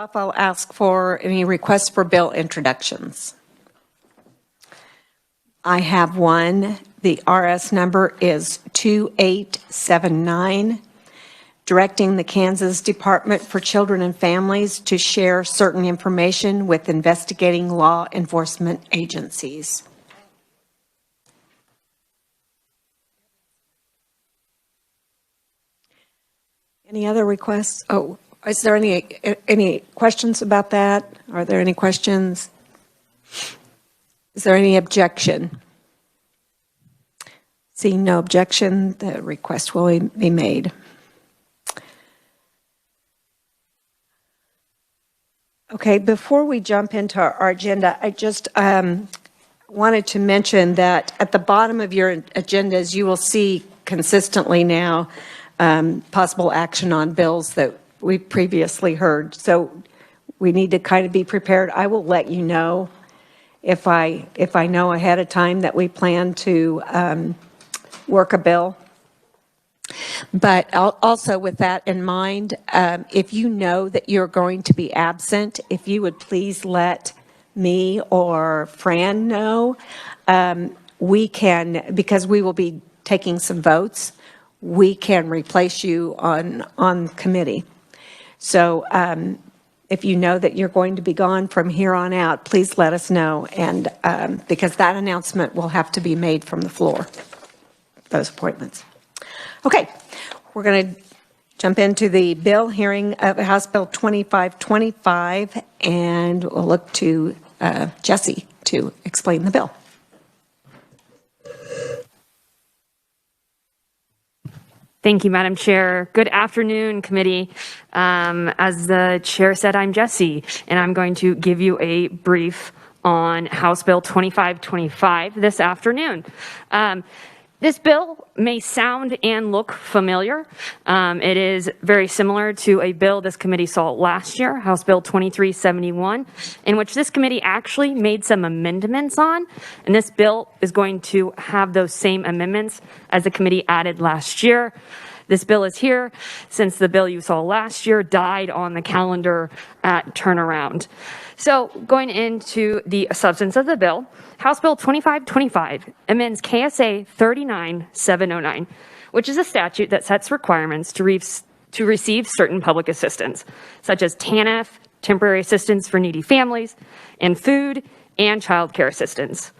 off, I'll ask for any requests for bill introductions. I have one. The RS number is 2879, directing the Kansas Department for Children and Families to share certain information with investigating law enforcement agencies. Any other requests? Oh, is there any questions about that? Are there any questions? Is there any objection? Seeing no objection, the request will be made. Okay, before we jump into our agenda, I just wanted to mention that at the bottom of your agendas, you will see consistently now possible action on bills that we previously heard. So we need to kind of be prepared. I will let you know if I know ahead of time that we plan to work a bill. But also with that in mind, if you know that you're going to be absent, if you would please let me or Fran know, we can, because we will be taking some votes, we can replace you on committee. So if you know that you're going to be gone from here on out, please let us know, and because that announcement will have to be made from the floor, those appointments. Okay, we're going to jump into the bill hearing of House Bill 2525, and we'll look to Jesse to explain the bill. Thank you, Madam Chair. Good afternoon, committee. As the chair said, I'm Jesse, and I'm going to give you a brief on House Bill 2525 this afternoon. This bill may sound and look familiar. It is very similar to a bill this committee saw last year, House Bill 2371, in which this committee actually made some amendments on, and this bill is going to have those same amendments as the committee added last year. This bill is here since the bill you saw last year died on the calendar at turnaround. So going into the substance of the bill, House Bill 2525 amends KSA 39709, which is a statute that sets requirements to receive certain public assistance, such as TANF, temporary assistance for needy families, and food and child care assistance.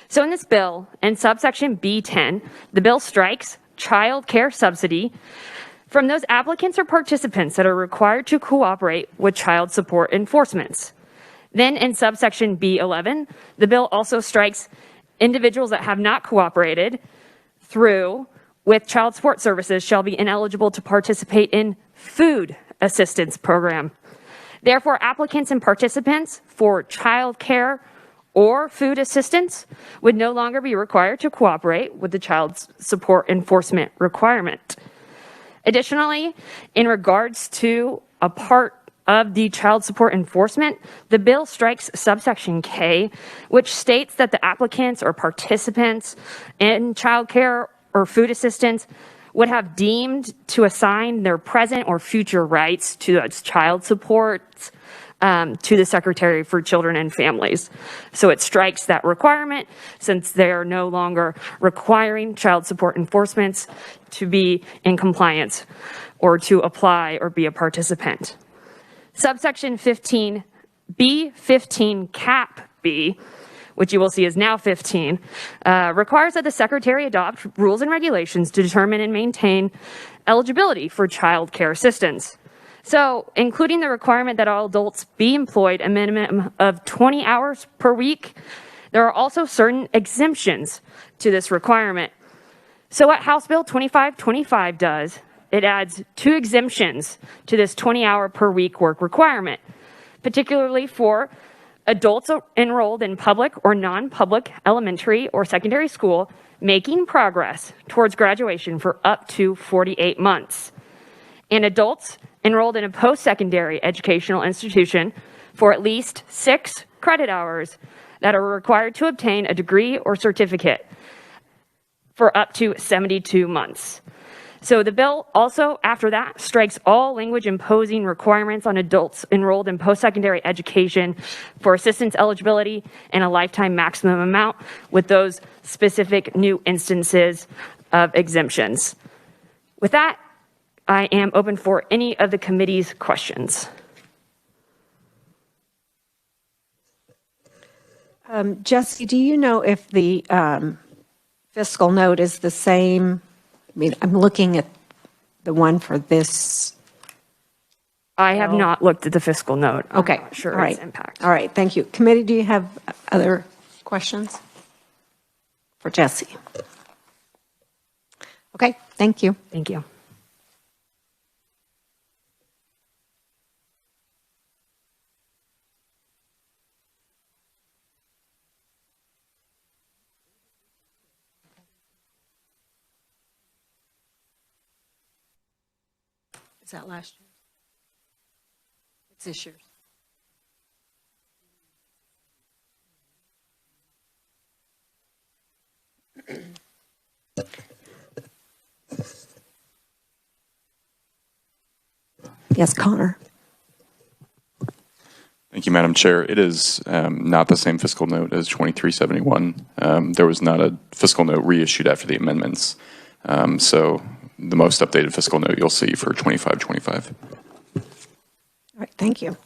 So in this bill, in subsection B10, the bill strikes child care subsidy from those applicants or participants that are required to cooperate with child support enforcements. Then in subsection B11, the bill also strikes individuals that have not cooperated with child support services shall be ineligible to participate in food assistance program. Therefore, applicants and participants for child care or food assistance would no longer be required to cooperate with the child support enforcement requirement. Additionally, in regards to a part of the child support enforcement, the bill strikes subsection K, which states that the applicants or participants in child care or food assistance would have deemed to assign their present or future rights to child support to the Secretary for Children and Families. So it strikes that requirement since they are no longer requiring child support enforcements to be in compliance or to apply or be a participant. Subsection 15, B15 cap B, which you will see is now 15, requires that the Secretary adopt rules and regulations to determine and maintain eligibility for child care assistance. So, including the requirement that all adults be employed a minimum of 20 hours per week, there are also certain exemptions to this requirement. So what House Bill 2525 does, it adds 2 exemptions to this 20-hour per week work requirement, particularly for adults enrolled in public or non-public elementary or secondary school making progress towards graduation for up to 48 months, and adults enrolled in a post-secondary educational institution for at least 6 credit hours that are required to obtain a degree or certificate for up to 72 months. So the bill also, after that, strikes all language imposing requirements on adults enrolled in post-secondary education for assistance eligibility and a lifetime maximum amount with those specific new instances of exemptions. With that, I am open for any of the committee's questions. Jesse, do you know if the fiscal note is the same? I mean, I'm looking at the one for this. I have not looked at the fiscal note. Okay. I'm not sure All right. its impact. All right. Thank you. Committee, do you have other questions for Jesse? Okay. Thank you. Thank you. Is that last year? It's this year. Yes, Connor. Thank you, Madam Chair. It is not the same fiscal note as 2371. There was not a fiscal note reissued after the amendments. So the most updated fiscal note you'll see for 2525. All right. Thank you.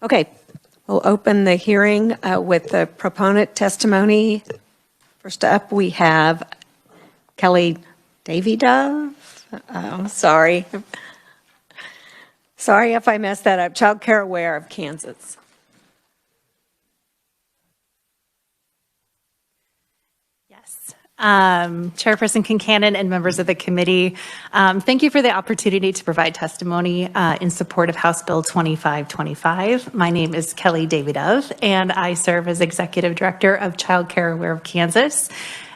Okay. We'll open the hearing with the proponent testimony. First up, we have Kelly Davidove. Oh, sorry. Sorry if I messed that up. Child Care Aware of Kansas. Yes. Chairperson Kincannon and members of the committee, thank you for the opportunity to provide testimony in support of House Bill 2525. My name is Kelly Davidove, and I serve as Executive Director of Child Care Aware of Kansas,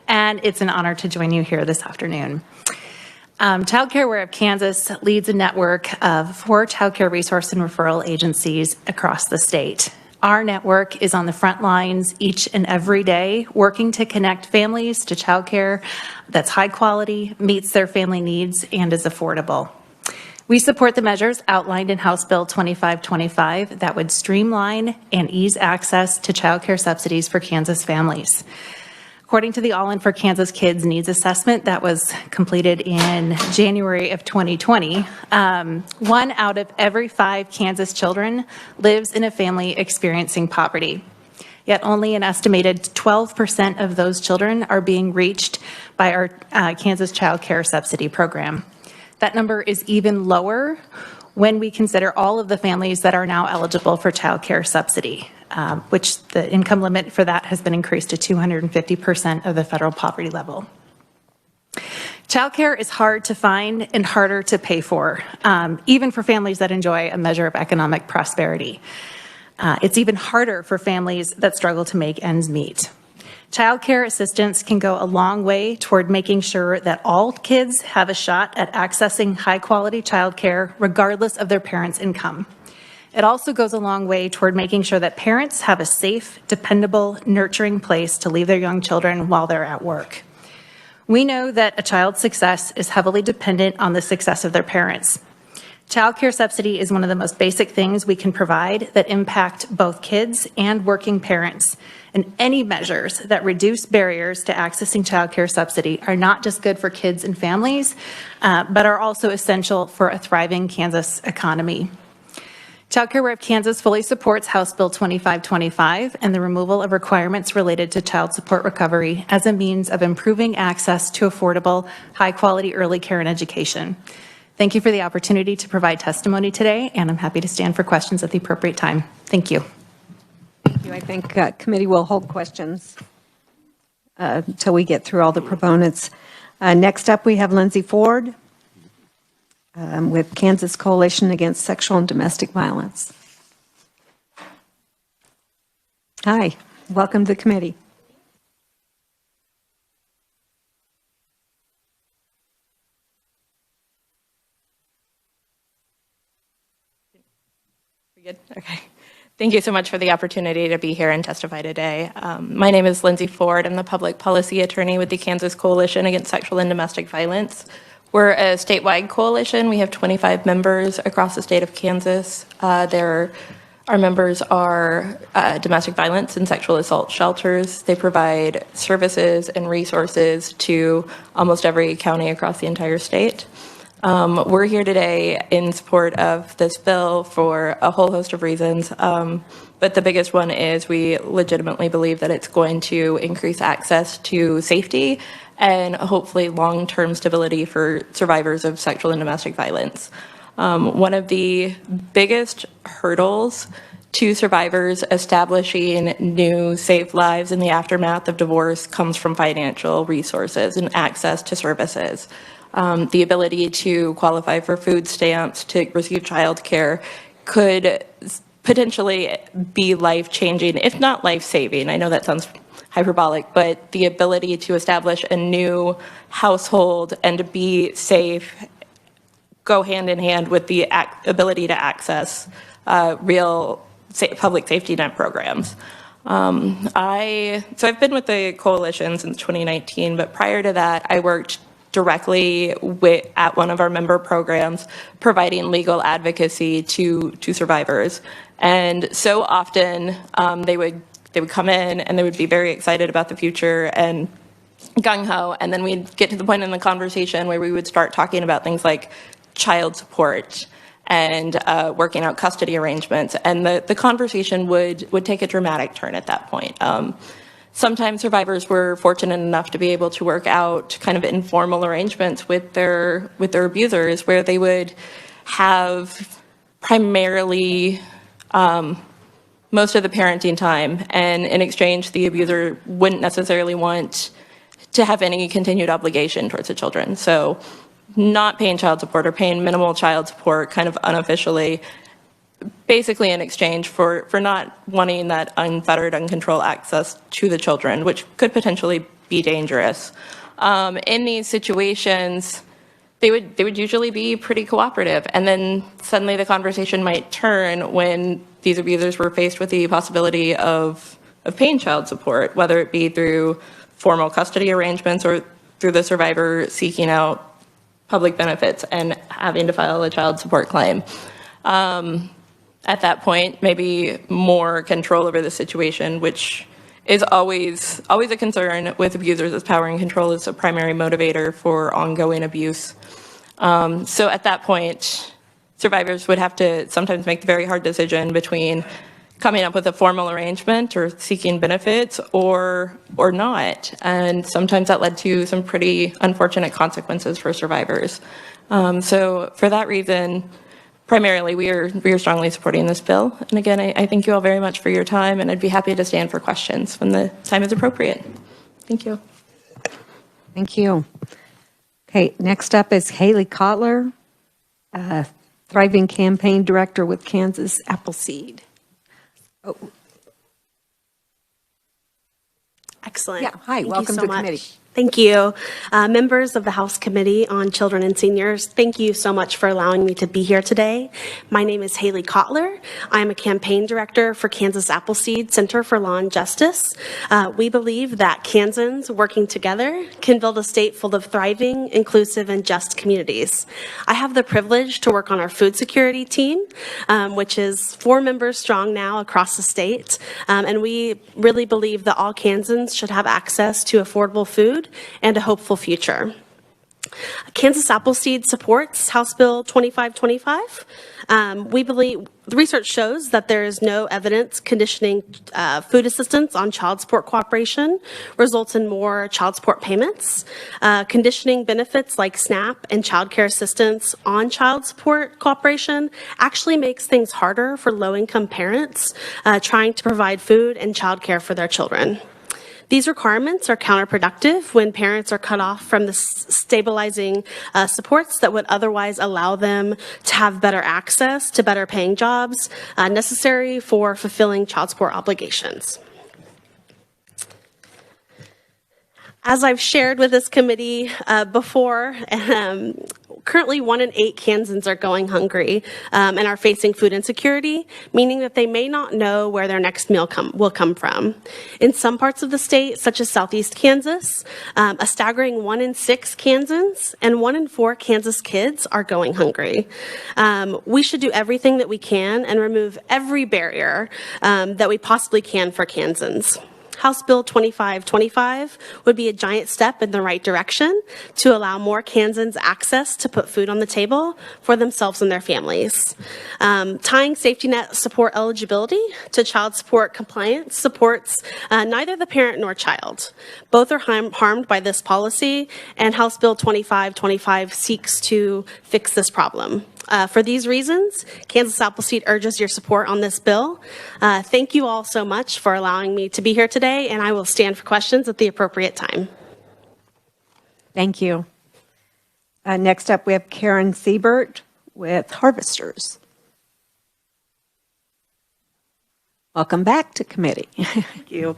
and it's an honor to join you here this afternoon. Child Care Aware of Kansas leads a network of 4 child care resource and referral agencies across the state. Our network is on the front lines each and every day, working to connect families to child care that's high quality, meets their family needs, and is affordable. We support the measures outlined in House Bill 2525 that would streamline and ease access to child care subsidies for Kansas families. According to the All In for Kansas Kids Needs Assessment that was completed in January of 2020, 1 out of every 5 Kansas children lives in a family experiencing poverty. Yet only an estimated 12% of those children are being reached by our Kansas Child Care Subsidy Program. That number is even lower when we consider all of the families that are now eligible for child care subsidy, which the income limit for that has been increased to 250% of the federal poverty level. Child care is hard to find and harder to pay for, even for families that enjoy a measure of economic prosperity. It's even harder for families that struggle to make ends meet. Child care assistance can go a long way toward making sure that all kids have a shot at accessing high-quality child care regardless of their parents' income. It also goes a long way toward making sure that parents have a safe, dependable, nurturing place to leave their young children while they're at work. We know that a child's success is heavily dependent on the success of their parents. Child care subsidy is one of the most basic things we can provide that impact both kids and working parents. And any measures that reduce barriers to accessing child care subsidy are not just good for kids and families, but are also essential for a thriving Kansas economy. Child Care Aware of Kansas fully supports House Bill 2525 and the removal of requirements related to child support recovery as a means of improving access to affordable, high-quality early care and education. Thank you for the opportunity to provide testimony today, and I'm happy to stand for questions at the appropriate time. Thank you. Thank you. I think committee will hold questions until we get through all the proponents. Next up, we have Lindsay Ford with Kansas Coalition Against Sexual and Domestic Violence. Hi, welcome to the committee. We good? Okay. Thank you so much for the opportunity to be here and testify today. My name is Lindsay Ford. I'm the public policy attorney with the Kansas Coalition Against Sexual and Domestic Violence. We're a statewide coalition. We have 25 members across the state of Kansas. Our members are domestic violence and sexual assault shelters. They provide services and resources to almost every county across the entire state. We're here today in support of this bill for a whole host of reasons, but the biggest one is we legitimately believe that it's going to increase access to safety and hopefully long-term stability for survivors of sexual and domestic violence. One of the biggest hurdles to survivors establishing new, safe lives in the aftermath of divorce comes from financial resources and access to services. The ability to qualify for food stamps, to receive child care, could potentially be life-changing, if not life-saving. I know that sounds hyperbolic, but the ability to establish a new household and to be safe go hand in hand with the ability to access real public safety net programs. So I've been with the coalition since 2019, but prior to that, I worked directly at one of our member programs, providing legal advocacy to survivors. And so often they would come in and they would be very excited about the future and gung-ho, and then we'd get to the point in the conversation where we would start talking about things like child support and working out custody arrangements, and the conversation would take a dramatic turn at that point. Sometimes survivors were fortunate enough to be able to work out kind of informal arrangements with their abusers, where they would have primarily most of the parenting time, and in exchange the abuser wouldn't necessarily want to have any continued obligation towards the children. So not paying child support or paying minimal child support kind of unofficially, basically in exchange for not wanting that unfettered, uncontrolled access to the children, which could potentially be dangerous. In these situations, they would usually be pretty cooperative, and then suddenly the conversation might turn when these abusers were faced with the possibility of paying child support, whether it be through formal custody arrangements or through the survivor seeking out public benefits and having to file a child support claim. At that point, maybe more control over the situation, which is always a concern with abusers, as power and control is a primary motivator for ongoing abuse. So at that point, survivors would have to sometimes make the very hard decision between coming up with a formal arrangement or seeking benefits or not. And sometimes that led to some pretty unfortunate consequences for survivors. So for that reason, primarily, we are strongly supporting this bill. And again, I thank you all very much for your time, and I'd be happy to stand for questions when the time is appropriate. Thank you. Thank you. Okay, next up is Haley Kotler, Thriving Campaign Director with Kansas Appleseed. Oh, Excellent. yeah, hi, Thank welcome you so to much. committee. Thank you. Members of the House Committee on Children and Seniors, thank you so much for allowing me to be here today. My name is Haley Kotler. I am a campaign director for Kansas Appleseed Center for Law and Justice. We believe that Kansans working together can build a state full of thriving, inclusive, and just communities. I have the privilege to work on our food security team, which is 4 members strong now across the state. And we really believe that all Kansans should have access to affordable food and a hopeful future. Kansas Appleseed supports House Bill 2525. We believe the research shows that there is no evidence conditioning food assistance on child support cooperation results in more child support payments. Conditioning benefits like SNAP and child care assistance on child support cooperation actually makes things harder for low-income parents trying to provide food and child care for their children. These requirements are counterproductive when parents are cut off from the stabilizing supports that would otherwise allow them to have better access to better paying jobs necessary for fulfilling child support obligations. As I've shared with this committee before, Currently, 1 in 8 Kansans are going hungry and are facing food insecurity, meaning that they may not know where their next meal will come from. In some parts of the state, such as southeast Kansas, a staggering 1 in 6 Kansans and 1 in 4 Kansas kids are going hungry. We should do everything that we can and remove every barrier that we possibly can for Kansans. House Bill 2525 would be a giant step in the right direction to allow more Kansans access to put food on the table for themselves and their families. Tying safety net support eligibility to child support compliance supports neither the parent nor child. Both are harmed by this policy, and House Bill 2525 seeks to fix this problem. For these reasons, Kansas Appleseed urges your support on this bill. Thank you all so much for allowing me to be here today, and I will stand for questions at the appropriate time. Thank you. Next up, we have Karen Siebert with Harvesters. Welcome back to committee. Thank you.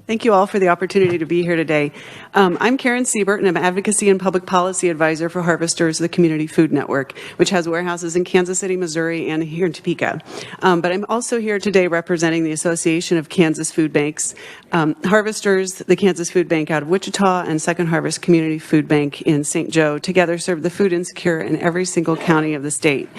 Thank you all for the opportunity to be here today. I'm Karen Siebert, and I'm Advocacy and Public Policy Advisor for Harvesters, the Community Food Network, which has warehouses in Kansas City, Missouri, and here in Topeka. But I'm also here today representing the Association of Kansas Food Banks, Harvesters, the Kansas Food Bank out of Wichita, and Second Harvest Community Food Bank in St. Joe together serve the food insecure in every single county of the state.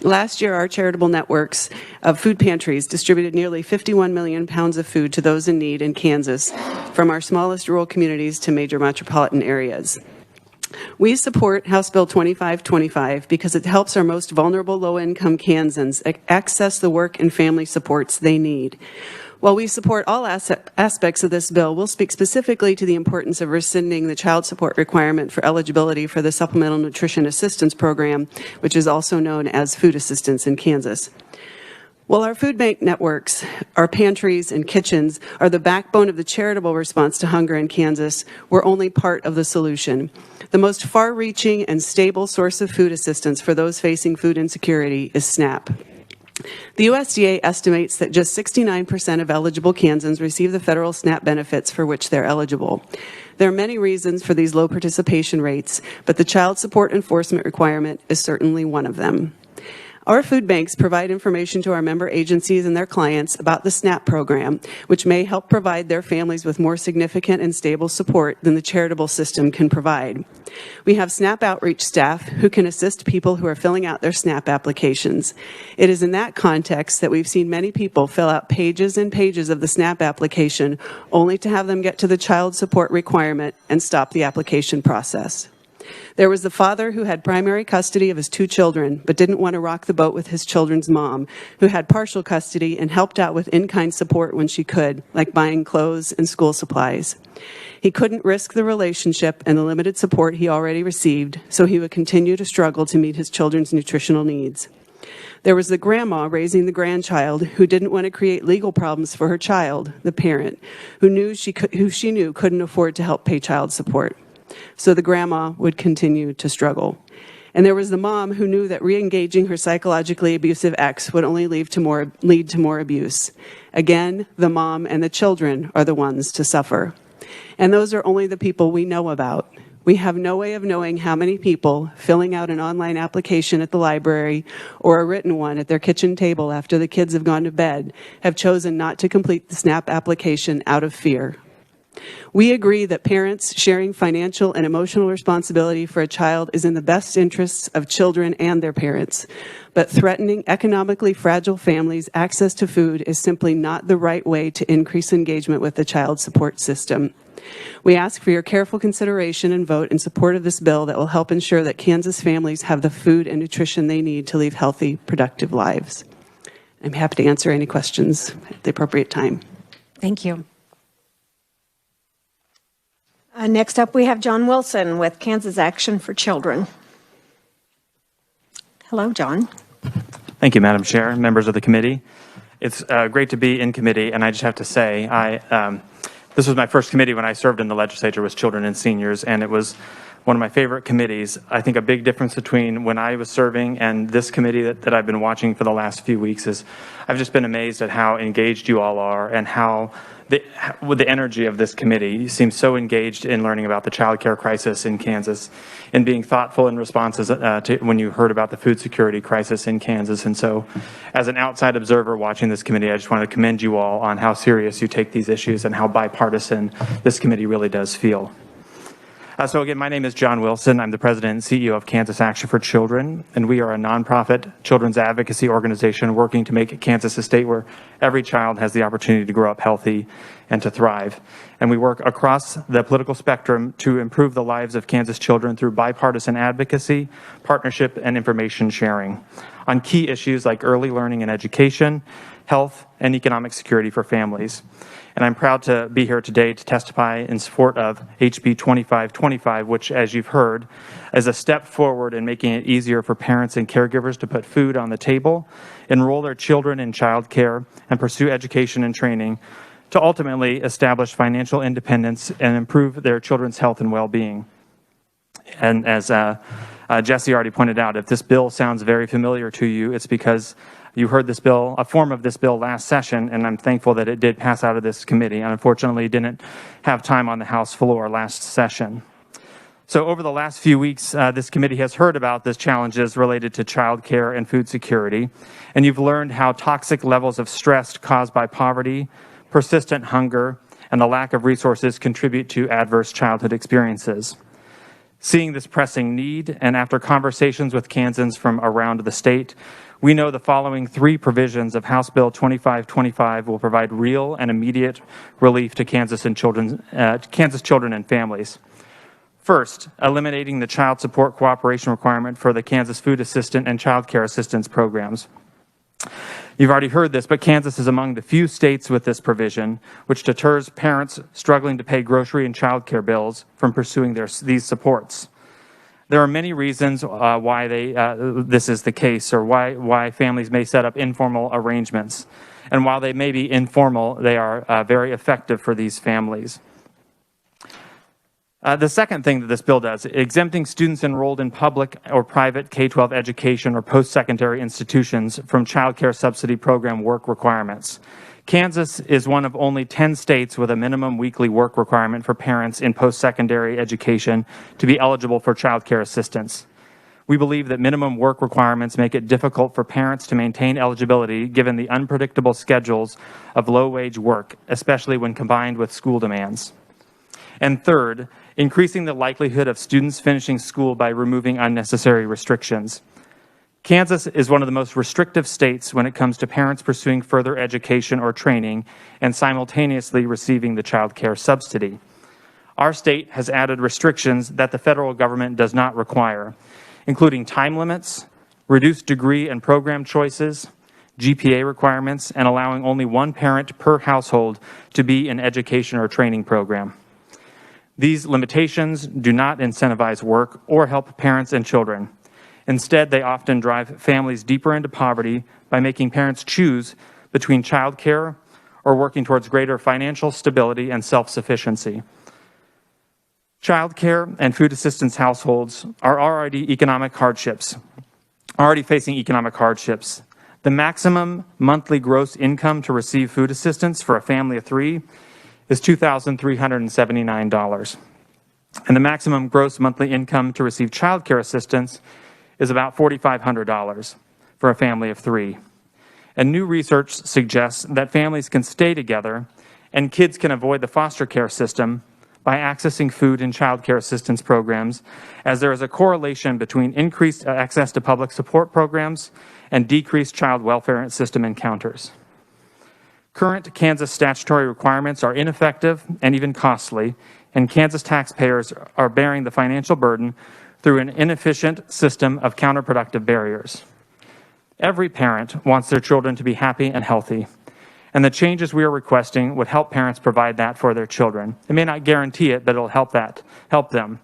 Last year, our charitable networks of food pantries distributed nearly 51 million pounds of food to those in need in Kansas, from our smallest rural communities to major metropolitan areas. We support House Bill 2525 because it helps our most vulnerable low-income Kansans access the work and family supports they need. While we support all aspects of this bill, we'll speak specifically to the importance of rescinding the child support requirement for eligibility for the Supplemental Nutrition Assistance Program, which is also known as food assistance in Kansas. While our food bank networks, our pantries and kitchens are the backbone of the charitable response to hunger in Kansas, we're only part of the solution. The most far-reaching and stable source of food assistance for those facing food insecurity is SNAP. The USDA estimates that just 69% of eligible Kansans receive the federal SNAP benefits for which they're eligible. There are many reasons for these low participation rates, but the child support enforcement requirement is certainly one of them. Our food banks provide information to our member agencies and their clients about the SNAP program, which may help provide their families with more significant and stable support than the charitable system can provide. We have SNAP outreach staff who can assist people who are filling out their SNAP applications. It is in that context that we've seen many people fill out pages and pages of the SNAP application only to have them get to the child support requirement and stop the application process. There was the father who had primary custody of his 2 children, but didn't want to rock the boat with his children's mom, who had partial custody and helped out with in-kind support when she could, like buying clothes and school supplies. He couldn't risk the relationship and the limited support he already received, so he would continue to struggle to meet his children's nutritional needs. There was the grandma raising the grandchild who didn't want to create legal problems for her child, the parent, who she knew couldn't afford to help pay child support. So the grandma would continue to struggle. And there was the mom who knew that re-engaging her psychologically abusive ex would only lead to more abuse. Again, the mom and the children are the ones to suffer. And those are only the people we know about. We have no way of knowing how many people filling out an online application at the library or a written one at their kitchen table after the kids have gone to bed have chosen not to complete the SNAP application out of fear. We agree that parents sharing financial and emotional responsibility for a child is in the best interests of children and their parents, but threatening economically fragile families' access to food is simply not the right way to increase engagement with the child support system. We ask for your careful consideration and vote in support of this bill that will help ensure that Kansas families have the food and nutrition they need to live healthy, productive lives. I'm happy to answer any questions at the appropriate time. Thank you. Next up, we have John Wilson with Kansas Action for Children. Hello, John. Thank you, Madam Chair, members of the committee. It's great to be in committee, and I just have to say, this was my first committee when I served in the legislature, was children and seniors, and it was one of my favorite committees. I think a big difference between when I was serving and this committee that I've been watching for the last few weeks is I've just been amazed at how engaged you all are and how with the energy of this committee. You seem so engaged in learning about the child care crisis in Kansas and being thoughtful in responses to when you heard about the food security crisis in Kansas. And so as an outside observer watching this committee, I just want to commend you all on how serious you take these issues and how bipartisan this committee really does feel. So again, my name is John Wilson. I'm the president and CEO of Kansas Action for Children, and we are a nonprofit children's advocacy organization working to make Kansas a state where every child has the opportunity to grow up healthy and to thrive. And we work across the political spectrum to improve the lives of Kansas children through bipartisan advocacy, partnership, and information sharing on key issues like early learning and education, health, and economic security for families. And I'm proud to be here today to testify in support of HB 2525, which, as you've heard, is a step forward in making it easier for parents and caregivers to put food on the table, enroll their children in child care, and pursue education and training to ultimately establish financial independence and improve their children's health and well-being. And as Jesse already pointed out, if this bill sounds very familiar to you, it's because you heard this bill, a form of this bill last session, and I'm thankful that it did pass out of this committee. And unfortunately, didn't have time on the House floor last session. So over the last few weeks, this committee has heard about the challenges related to child care and food security. And you've learned how toxic levels of stress caused by poverty, persistent hunger, and the lack of resources contribute to adverse childhood experiences. Seeing this pressing need, and after conversations with Kansans from around the state, we know the following three provisions of House Bill 2525 will provide real and immediate relief to Kansas children and families. First, eliminating the child support cooperation requirement for the Kansas Food Assistant and Child Care Assistance programs. You've already heard this, but Kansas is among the few states with this provision, which deters parents struggling to pay grocery and child care bills from pursuing these supports. There are many reasons why this is the case, or why families may set up informal arrangements. And while they may be informal, they are very effective for these families. The second thing that this bill does, exempting students enrolled in public or private K-12 education or post-secondary institutions from child care subsidy program work requirements. Kansas is one of only 10 states with a minimum weekly work requirement for parents in post-secondary education to be eligible for child care assistance. We believe that minimum work requirements make it difficult for parents to maintain eligibility given the unpredictable schedules of low-wage work, especially when combined with school demands. And third, increasing the likelihood of students finishing school by removing unnecessary restrictions. Kansas is one of the most restrictive states when it comes to parents pursuing further education or training and simultaneously receiving the child care subsidy. Our state has added restrictions that the federal government does not require, including time limits, reduced degree and program choices, GPA requirements, and allowing only one parent per household to be in education or training program. These limitations do not incentivize work or help parents and children. Instead, they often drive families deeper into poverty by making parents choose between child care or working towards greater financial stability and self-sufficiency. Child care and food assistance households are already facing economic hardships. The maximum monthly gross income to receive food assistance for a family of three is $2,379. And the maximum gross monthly income to receive child care assistance is about $4,500 for a family of three. And new research suggests that families can stay together and kids can avoid the foster care system by accessing food and child care assistance programs, as there is a correlation between increased access to public support programs and decreased child welfare system encounters. Current Kansas statutory requirements are ineffective and even costly, and Kansas taxpayers are bearing the financial burden through an inefficient system of counterproductive barriers. Every parent wants their children to be happy and healthy, and the changes we are requesting would help parents provide that for their children. It may not guarantee it, but it'll help them.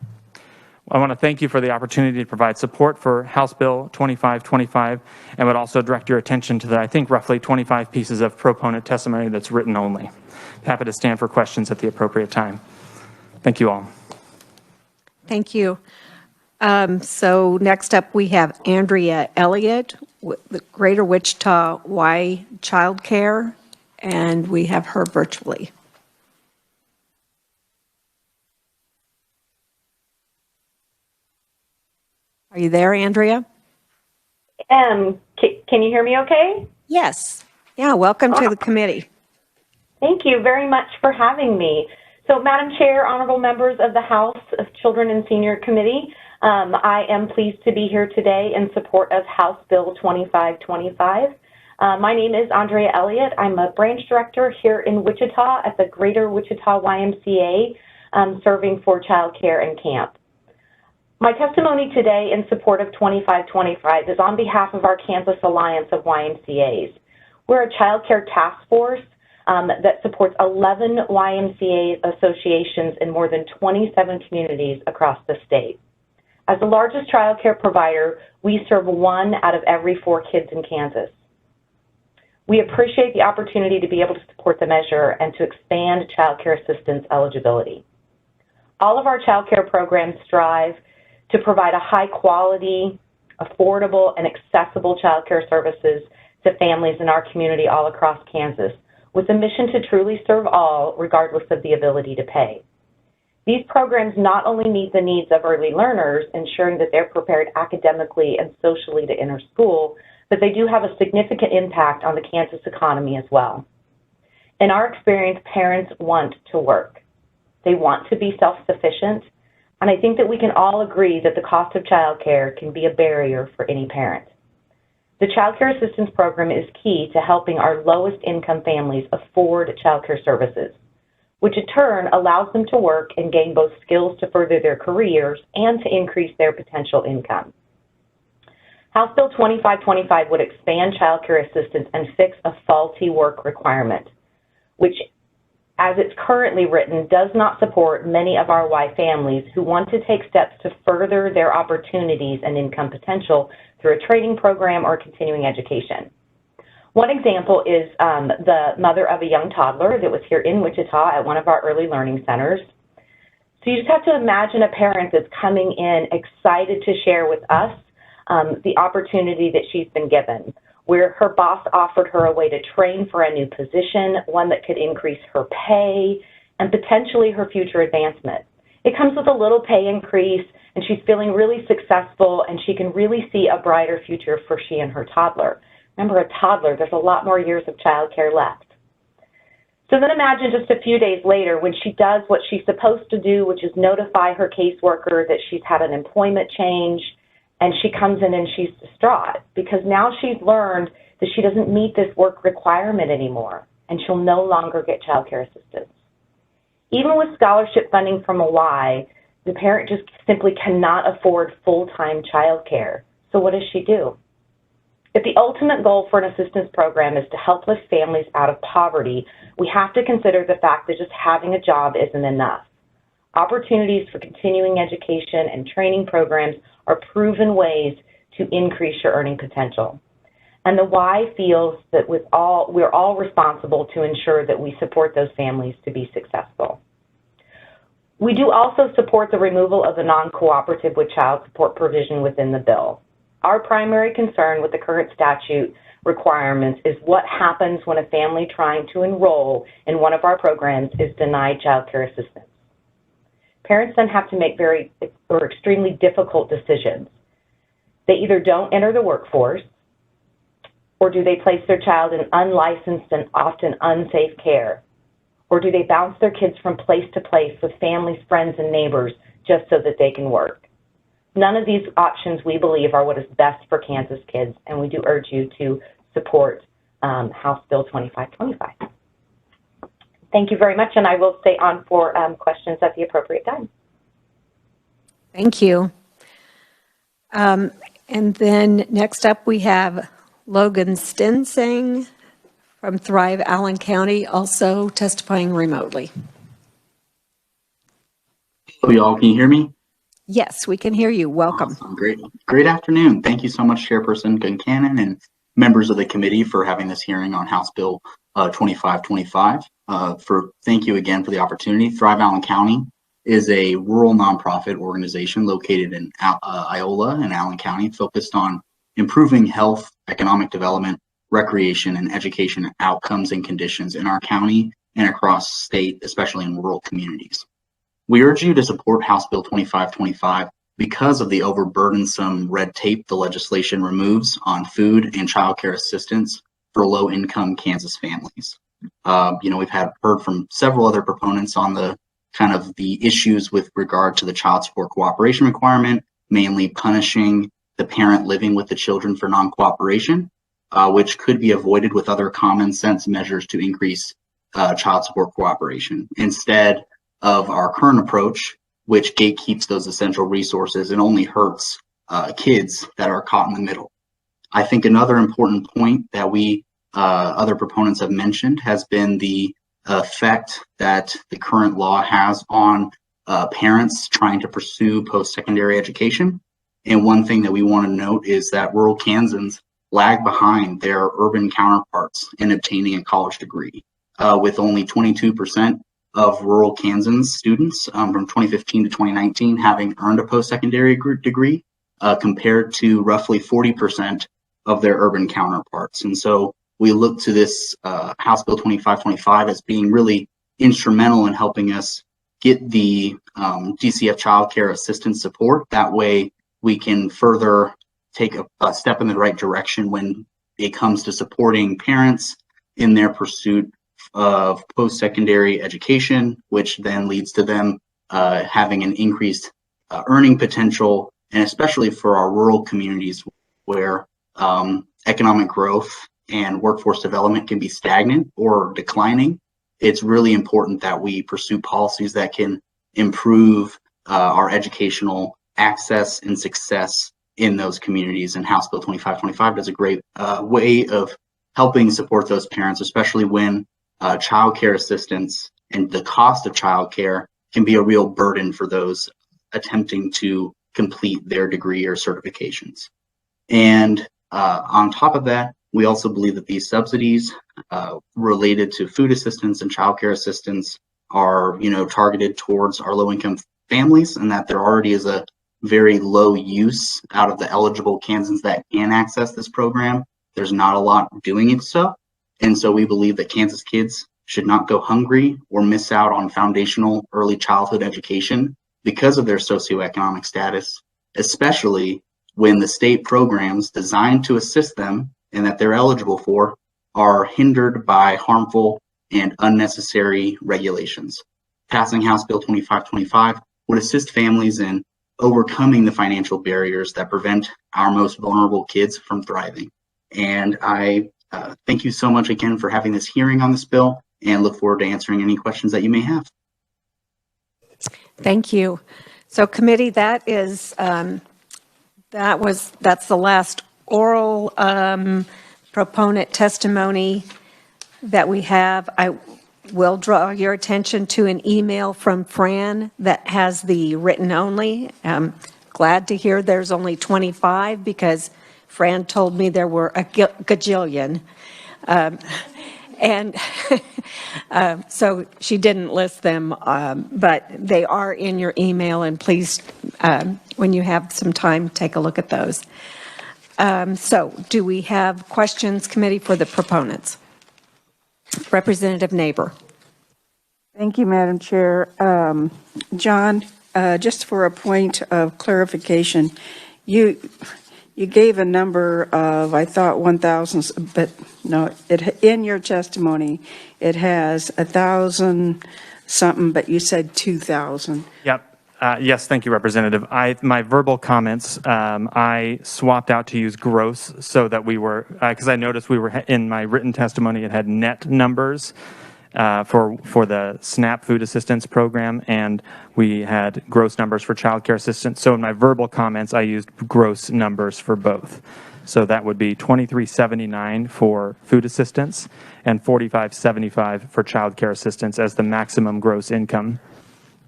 I want to thank you for the opportunity to provide support for House Bill 2525, and would also direct your attention to the, I think, roughly 25 pieces of proponent testimony that's written only. Happy to stand for questions at the appropriate time. Thank you all. Thank you. So next up, we have Andrea Elliott, with the Greater Wichita Y Child Care, and we have her virtually. Are you there, Andrea? Can you hear me okay? Yes. Yeah, welcome to the committee. Thank you very much for having me. So, Madam Chair, honorable members of the House of Children and Senior Committee, I am pleased to be here today in support of House Bill 2525. My name is Andrea Elliott. I'm a branch director here in Wichita at the Greater Wichita YMCA, serving for child care and camp. My testimony today in support of 2525 is on behalf of our Kansas Alliance of YMCAs. We're a child care task force that supports 11 YMCA associations in more than 27 communities across the state. As the largest child care provider, we serve 1 out of every 4 kids in Kansas. We appreciate the opportunity to be able to support the measure and to expand child care assistance eligibility. All of our child care programs strive to provide a high quality, affordable, and accessible child care services to families in our community all across Kansas, with a mission to truly serve all, regardless of the ability to pay. These programs not only meet the needs of early learners, ensuring that they're prepared academically and socially to enter school, but they do have a significant impact on the Kansas economy as well. In our experience, parents want to work. They want to be self-sufficient, and I think that we can all agree that the cost of childcare can be a barrier for any parent. The Child Care Assistance Program is key to helping our lowest income families afford child care services, which in turn allows them to work and gain both skills to further their careers and to increase their potential income. House Bill 2525 would expand child care assistance and fix a faulty work requirement, which, as it's currently written, does not support many of our Y families who want to take steps to further their opportunities and income potential through a training program or continuing education. One example is the mother of a young toddler that was here in Wichita at one of our early learning centers. So you just have to imagine a parent that's coming in excited to share with us the opportunity that she's been given, where her boss offered her a way to train for a new position, one that could increase her pay and potentially her future advancement. It comes with a little pay increase, and she's feeling really successful, and she can really see a brighter future for she and her toddler. Remember, a toddler, there's a lot more years of childcare left. So then imagine just a few days later when she does what she's supposed to do, which is notify her caseworker that she's had an employment change, and she comes in and she's distraught because now she's learned that she doesn't meet this work requirement anymore, and she'll no longer get child care assistance. Even with scholarship funding from a Y, the parent just simply cannot afford full-time child care. So what does she do? If the ultimate goal for an assistance program is to help lift families out of poverty, we have to consider the fact that just having a job isn't enough. Opportunities for continuing education and training programs are proven ways to increase your earning potential. And the Y feels that we're all responsible to ensure that we support those families to be successful. We do also support the removal of the non-cooperative with child support provision within the bill. Our primary concern with the current statute requirements is what happens when a family trying to enroll in one of our programs is denied child care assistance. Parents then have to make extremely difficult decisions. They either don't enter the workforce, or do they place their child in unlicensed and often unsafe care? Or do they bounce their kids from place to place with families, friends, and neighbors just so that they can work? None of these options, we believe, are what is best for Kansas kids, and we do urge you to support House Bill 2525. Thank you very much, and I will stay on for questions at the appropriate time. Thank you. And then next up, we have Logan Stensing from Thrive Allen County, also testifying remotely. Hello, y'all. Can you hear me? Yes, we can hear you. Welcome. Awesome. Great afternoon. Thank you so much, Chairperson Concannon and members of the committee for having this hearing on House Bill 2525. Thank you again for the opportunity. Thrive Allen County is a rural nonprofit organization located in Iola and Allen County, focused on improving health, economic development, recreation, and education outcomes and conditions in our county and across state, especially in rural communities. We urge you to support House Bill 2525 because of the overburdensome red tape the legislation removes on food and child care assistance for low-income Kansas families. We've heard from several other proponents on the kind of the issues with regard to the child support cooperation requirement, mainly punishing the parent living with the children for non-cooperation, which could be avoided with other common sense measures to increase child support cooperation, instead of our current approach, which gatekeeps those essential resources and only hurts kids that are caught in the middle. I think another important point that we other proponents have mentioned has been the effect that the current law has on parents trying to pursue post-secondary education. And one thing that we want to note is that rural Kansans lag behind their urban counterparts in obtaining a college degree, with only 22% of rural Kansans students from 2015 to 2019 having earned a post-secondary degree, compared to roughly 40% of their urban counterparts. And so we look to this House Bill 2525 as being really instrumental in helping us get the DCF child care assistance support. That way we can further take a step in the right direction when it comes to supporting parents in their pursuit of post-secondary education, which then leads to them having an increased earning potential, and especially for our rural communities where economic growth and workforce development can be stagnant or declining. It's really important that we pursue policies that can improve our educational access and success in those communities. And House Bill 2525 does a great way of helping support those parents, especially when child care assistance and the cost of child care can be a real burden for those attempting to complete their degree or certifications. And on top of that, we also believe that these subsidies related to food assistance and child care assistance are, targeted towards our low-income families, and that there already is a very low use out of the eligible Kansans that can access this program. There's not a lot doing it so. And so we believe that Kansas kids should not go hungry or miss out on foundational early childhood education because of their socioeconomic status, especially when the state programs designed to assist them and that they're eligible for are hindered by harmful and unnecessary regulations. Passing House Bill 2525 would assist families in overcoming the financial barriers that prevent our most vulnerable kids from thriving. And I thank you so much again for having this hearing on this bill, and look forward to answering any questions that you may have. Thank you. So committee, that's the last oral proponent testimony that we have. I will draw your attention to an email from Fran that has the written only. Glad to hear there's only 25 because Fran told me there were a gajillion. And so she didn't list them, but they are in your email, and please, when you have some time, take a look at those. So do we have questions, committee, for the proponents? Representative Neighbor. Thank you, Madam Chair. John, just for a point of clarification, you gave a number of, I thought 1,000, but no, in your testimony, it has 1,000 something, but you said 2,000. Yep. Yes, thank you, Representative. My verbal comments, I swapped out to use gross so that we were, because I noticed we were in my written testimony, it had net numbers for the SNAP food assistance program, and we had gross numbers for child care assistance. So in my verbal comments, I used gross numbers for both. So that would be $23.79 for food assistance and $45.75 for child care assistance as the maximum gross income.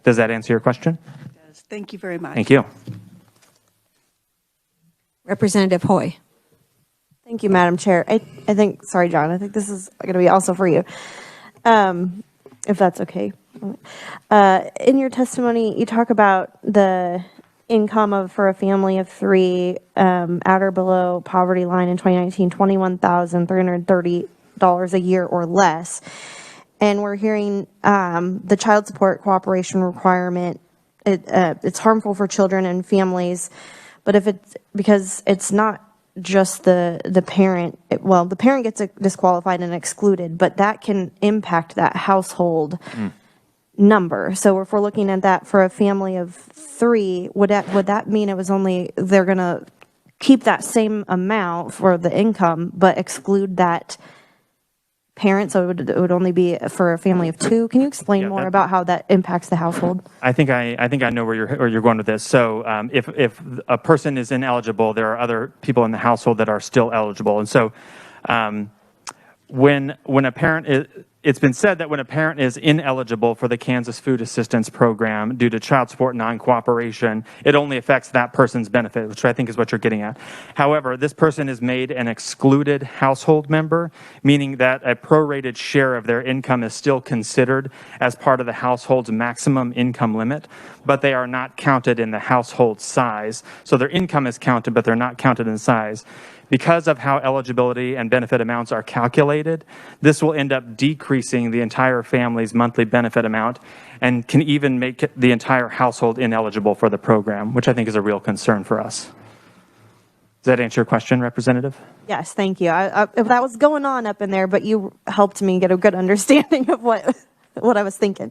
Does that answer your question? It does. Thank you very much. Thank you. Representative Hoy. Thank you, Madam Chair. I think, sorry, John, I think this is going to be also for you. if that's okay. In your testimony, you talk about the income for a family of 3 at or below poverty line in 2019, $21,330 a year or less. And we're hearing the child support cooperation requirement, it's harmful for children and families, but if it's, because it's not just the parent, well, the parent gets disqualified and excluded, but that can impact that household number. So if we're looking at that for a family of 3, would that mean it was only, they're going to keep that same amount for the income, but exclude that parent? So it would only be for a family of 2. Can you explain more about how that impacts the household? I think I know where you're going with this. So if a person is ineligible, there are other people in the household that are still eligible. And so when a parent it's been said that when a parent is ineligible for the Kansas Food Assistance Program due to child support non-cooperation, it only affects that person's benefit, which I think is what you're getting at. However, this person is made an excluded household member, meaning that a prorated share of their income is still considered as part of the household's maximum income limit, but they are not counted in the household size. So their income is counted, but they're not counted in size. Because of how eligibility and benefit amounts are calculated, this will end up decreasing the entire family's monthly benefit amount and can even make the entire household ineligible for the program, which I think is a real concern for us. Does that answer your question, Representative? Yes, thank you. That was going on up in there, but you helped me get a good understanding of what I was thinking.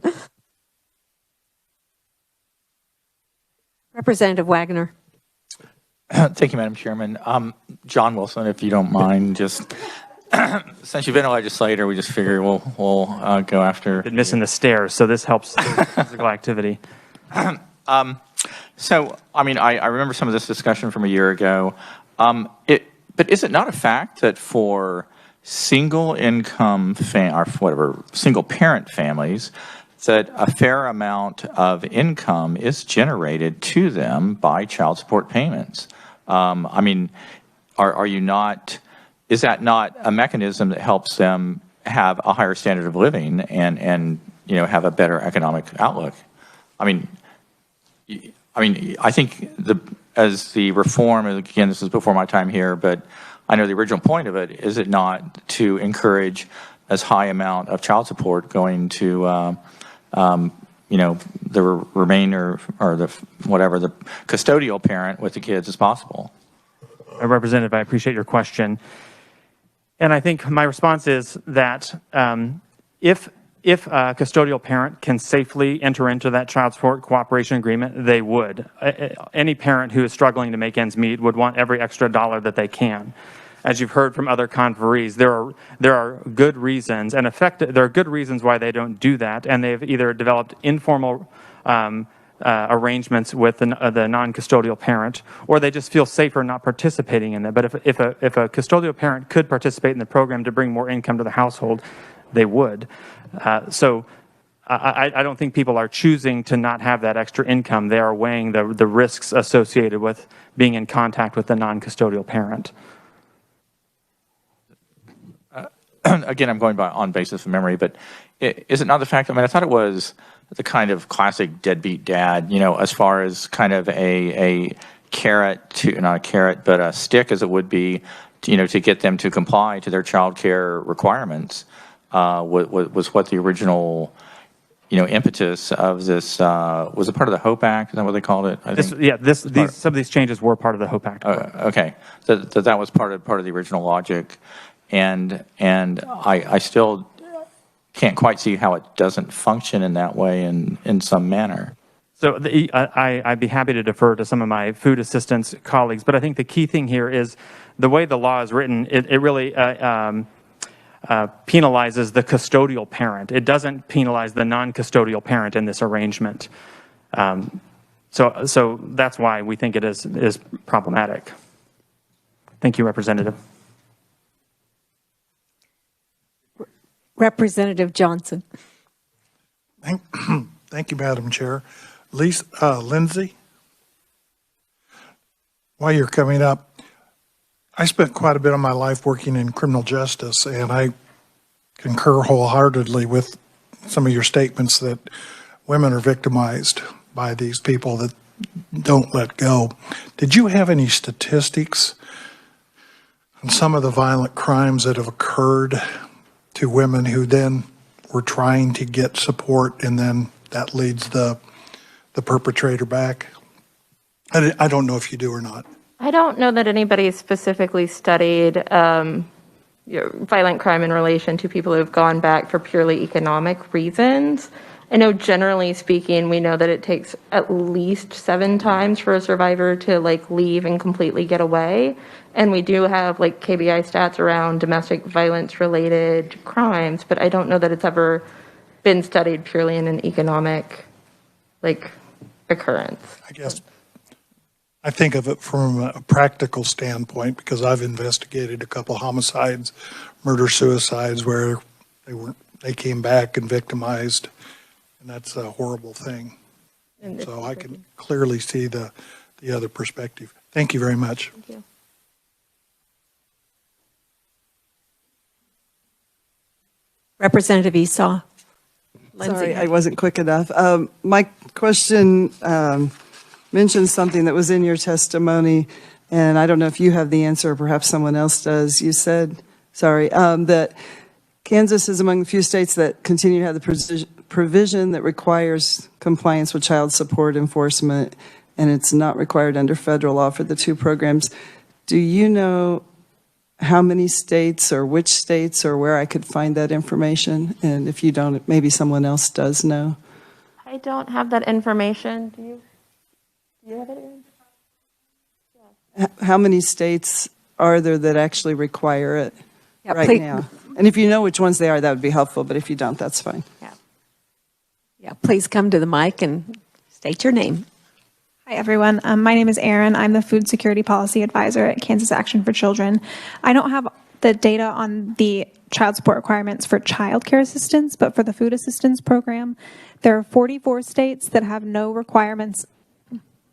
Representative Wagner. Thank you, Madam Chairman. John Wilson, if you don't mind, just since you've been a legislator, we just figured we'll go after. Been missing the stairs, so this helps physical activity. So, I mean, I remember some of this discussion from a year ago. But is it not a fact that for single income or whatever, single parent families, that a fair amount of income is generated to them by child support payments? I mean, are you not, is that not a mechanism that helps them have a higher standard of living and you know, have a better economic outlook? I mean, I think as the reform, again, this is before my time here, but I know the original point of it, is it not to encourage as high amount of child support going to you know, the remainder or the custodial parent with the kids as possible? Representative, I appreciate your question. And I think my response is that if a custodial parent can safely enter into that child support cooperation agreement, they would. Any parent who is struggling to make ends meet would want every extra dollar that they can. As you've heard from other conferees, there are good reasons and there are good reasons why they don't do that, and they've either developed informal arrangements with the non-custodial parent, or they just feel safer not participating in it. But if a custodial parent could participate in the program to bring more income to the household, they would. So I don't think people are choosing to not have that extra income. They are weighing the risks associated with being in contact with the non-custodial parent. Again, I'm going on basis of memory, but is it not the fact, I mean, I thought it was the kind of classic deadbeat dad, you know, as far as kind of a carrot to, not a carrot, but a stick as it would be, to, you know, to get them to comply to their child care requirements, was what the original, you know, impetus of this, was it part of the HOPE Act? Is that what they called it? Some of these changes were part of the HOPE Act. Okay, that was part of the original logic. And I still can't quite see how it doesn't function in that way in some manner. So I'd be happy to defer to some of my food assistance colleagues, but I think the key thing here is the way the law is written, it really penalizes the custodial parent. It doesn't penalize the non-custodial parent in this arrangement. So that's why we think it is problematic. Thank you, Representative. Representative Johnson. Thank you, Madam Chair. Lindsay, while you're coming up, I spent quite a bit of my life working in criminal justice, and I concur wholeheartedly with some of your statements that women are victimized by these people that don't let go. Did you have any statistics on some of the violent crimes that have occurred to women who then were trying to get support and then that leads the perpetrator back? I don't know if you do or not. I don't know that anybody specifically studied violent crime in relation to people who have gone back for purely economic reasons. I know generally speaking, we know that it takes at least 7 times for a survivor to leave and completely get away. And we do have KBI stats around domestic violence related crimes, but I don't know that it's ever been studied purely in an economic occurrence. I guess I think of it from a practical standpoint because I've investigated a couple homicides, murder-suicides where they came back and victimized, and that's a horrible thing. So I can clearly see the other perspective. Thank you very much. Thank you. Representative Esau. Sorry, I wasn't quick enough. My question mentions something that was in your testimony, and I don't know if you have the answer or perhaps someone else does. You said, that Kansas is among the few states that continue to have the provision that requires compliance with child support enforcement, and it's not required under federal law for the 2 programs. Do you know how many states or which states or where I could find that information? And if you don't, maybe someone else does know. I don't have that information. Do you have it? How many states are there that actually require it now? And if you know which ones they are, that would be helpful, but if you don't, that's fine. Yeah, please come to the mic and state your name. Hi, everyone. My name is Erin. I'm the Food Security Policy Advisor at Kansas Action for Children. I don't have the data on the child support requirements for child care assistance, but for the food assistance program, there are 44 states that have no requirements,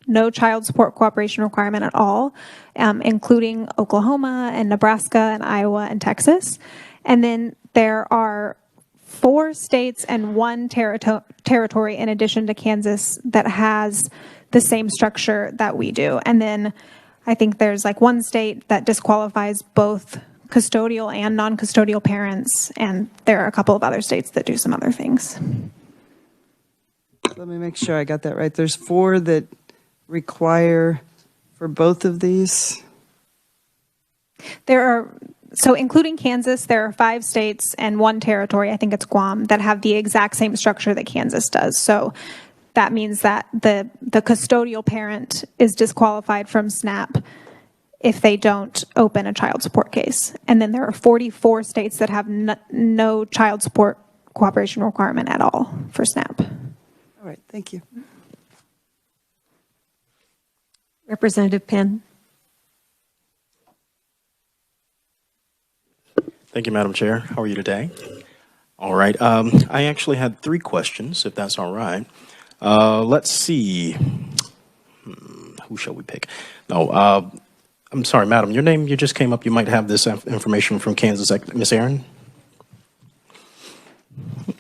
no child support cooperation requirement at all, including Oklahoma and Nebraska and Iowa and Texas. And then there are 4 states and 1 territory in addition to Kansas that has the same structure that we do. And then I think there's 1 state that disqualifies both custodial and non-custodial parents, and there are a couple of other states that do some other things. Let me make sure I got that right. There's 4 that require for both of these? So including Kansas, there are 5 states and 1 territory, I think it's Guam, that have the exact same structure that Kansas does. So that means that the custodial parent is disqualified from SNAP if they don't open a child support case. And then there are 44 states that have no child support cooperation requirement at all for SNAP. All right, thank you. Representative Penn. Thank you, Madam Chair. How are you today? All right. I actually had 3 questions, if that's all right. Let's see. Who shall we pick? No, I'm sorry, Madam. Your name, you just came up. You might have this information from Kansas. Miss Aaron?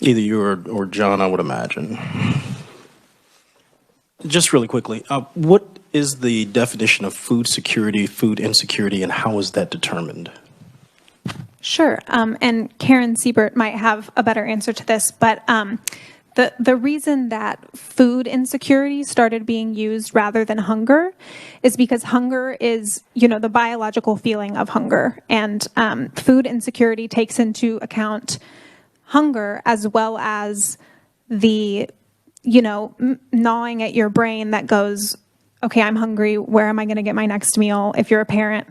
Either you or John, I would imagine. Just really quickly, what is the definition of food security, food insecurity, and how is that determined? Sure, and Karen Siebert might have a better answer to this, but the reason that food insecurity started being used rather than hunger is because hunger is, the biological feeling of hunger, and food insecurity takes into account hunger as well as the, gnawing at your brain that goes, okay, I'm hungry, where am I going to get my next meal? If you're a parent,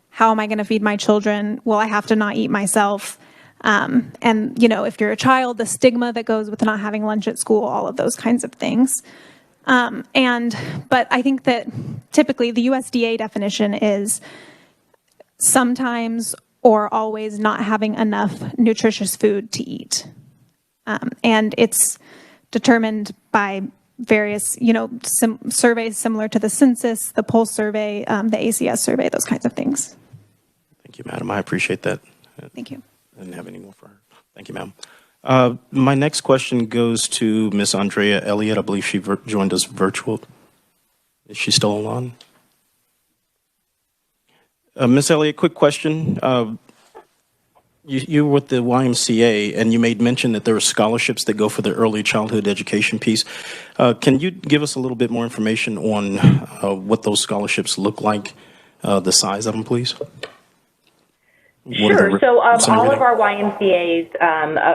how am I going to feed my children? Will I have to not eat myself? And, if you're a child, the stigma that goes with not having lunch at school, all of those kinds of things. But I think that typically the USDA definition is sometimes or always not having enough nutritious food to eat. And it's determined by various, surveys similar to the census, the Pulse survey, the ACS survey, those kinds of things. Thank you, Madam. I appreciate that. Thank you. I didn't have any more for her. Thank you, ma'am. My next question goes to Ms. Andrea Elliott. I believe she joined us virtual. Is she still on? Ms. Elliott, quick question. You were with the YMCA, and you made mention that there are scholarships that go for the early childhood education piece. Can you give us a little bit more information on what those scholarships look like, the size of them, please? Sure. So all of our YMCAs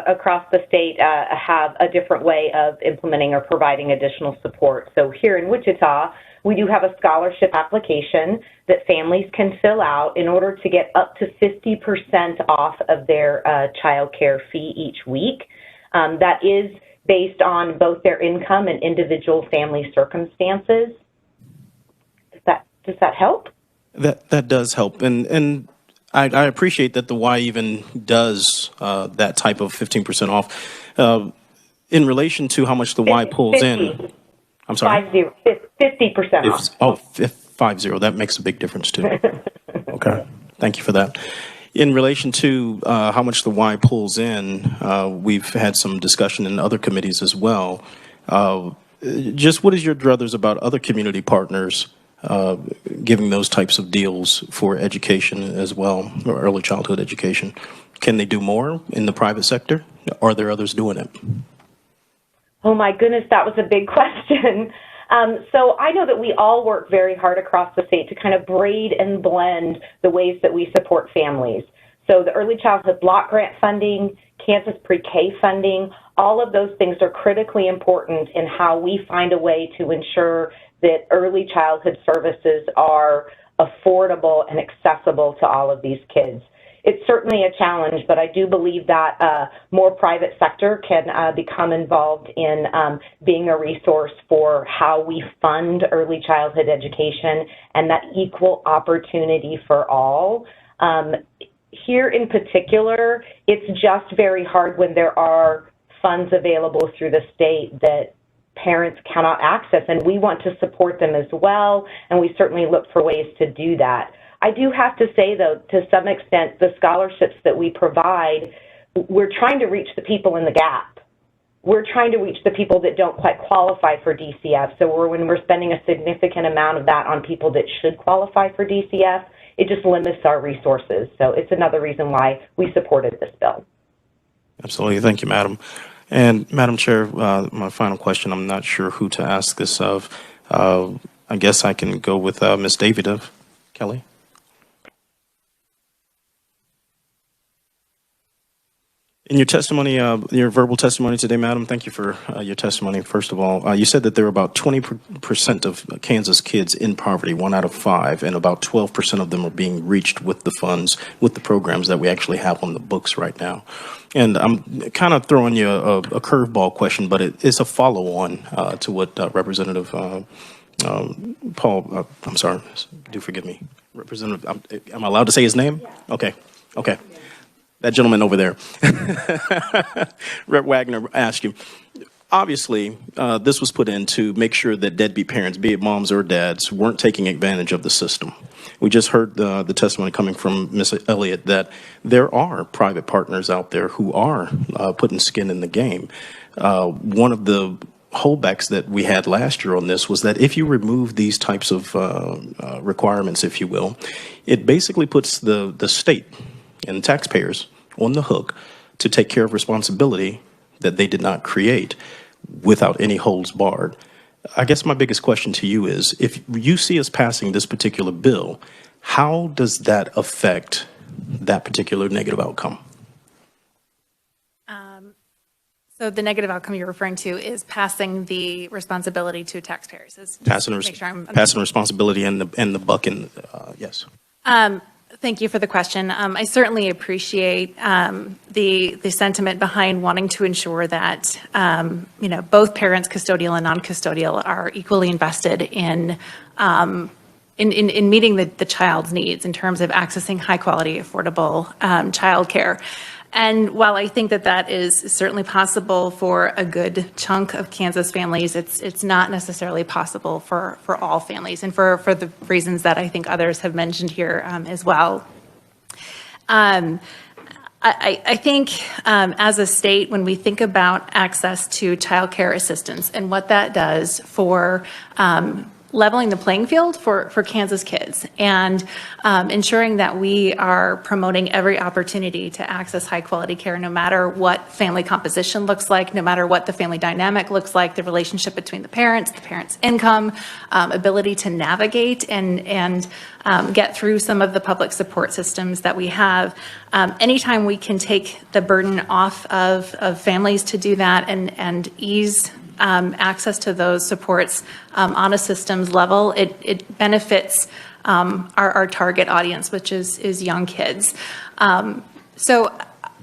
across the state have a different way of implementing or providing additional support. So here in Wichita, we do have a scholarship application that families can fill out in order to get up to 50% off of their child care fee each week. That is based on both their income and individual family circumstances. Does that help? That does help. And I appreciate that the Y even does that type of 15% off. In relation to how much the Y pulls in. I'm sorry? 50% off. Oh, 50. That makes a big difference too. Okay. Thank you for that. In relation to how much the Y pulls in, we've had some discussion in other committees as well. Just what is your druthers about other community partners giving those types of deals for education as well, or early childhood education? Can they do more in the private sector? Are there others doing it? Oh my goodness, that was a big question. So I know that we all work very hard across the state to kind of braid and blend the ways that we support families. So the early childhood block grant funding, Kansas pre-K funding, all of those things are critically important in how we find a way to ensure that early childhood services are affordable and accessible to all of these kids. It's certainly a challenge, but I do believe that more private sector can become involved in being a resource for how we fund early childhood education and that equal opportunity for all. Here in particular, it's just very hard when there are funds available through the state that parents cannot access, and we want to support them as well, and we certainly look for ways to do that. I do have to say, though, to some extent, the scholarships that we provide, we're trying to reach the people in the gap. We're trying to reach the people that don't quite qualify for DCF. So when we're spending a significant amount of that on people that should qualify for DCF, it just limits our resources. So it's another reason why we supported this bill. Absolutely. Thank you, Madam. And Madam Chair, my final question, I'm not sure who to ask this of. I guess I can go with Ms. David Kelly. In your testimony, your verbal testimony today, Madam, thank you for your testimony. First of all, you said that there are about 20% of Kansas kids in poverty, 1 out of 5, and about 12% of them are being reached with the funds, with the programs that we actually have on the books right now. And I'm kind of throwing you a curveball question, but it's a follow-on to what Representative Paul, I'm sorry, do forgive me. Representative, am I allowed to say his name? Yeah. Okay. That gentleman over there, Rep. Wagner, asked you. Obviously, this was put in to make sure that deadbeat parents, be it moms or dads, weren't taking advantage of the system. We just heard the testimony coming from Ms. Elliott that there are private partners out there who are putting skin in the game. One of the holdbacks that we had last year on this was that if you remove these types of requirements, if you will, it basically puts the state and taxpayers on the hook to take care of responsibility that they did not create without any holds barred. I guess my biggest question to you is, if you see us passing this particular bill, how does that affect that particular negative outcome? So the negative outcome you're referring to is passing the responsibility to taxpayers. Passing responsibility and the buck in, yes. Thank you for the question. I certainly appreciate the sentiment behind wanting to ensure that both parents, custodial and non-custodial, are equally invested in meeting the child's needs in terms of accessing high quality, affordable childcare. And while I think that is certainly possible for a good chunk of Kansas families, it's not necessarily possible for all families, and for the reasons that I think others have mentioned here as well. I think as a state, when we think about access to childcare assistance and what that does for leveling the playing field for Kansas kids and ensuring that we are promoting every opportunity to access high quality care, no matter what family composition looks like, no matter what the family dynamic looks like, the relationship between the parents' income, ability to navigate and get through some of the public support systems that we have. Anytime we can take the burden off of families to do that and ease access to those supports on a systems level, it benefits our target audience, which is young kids. So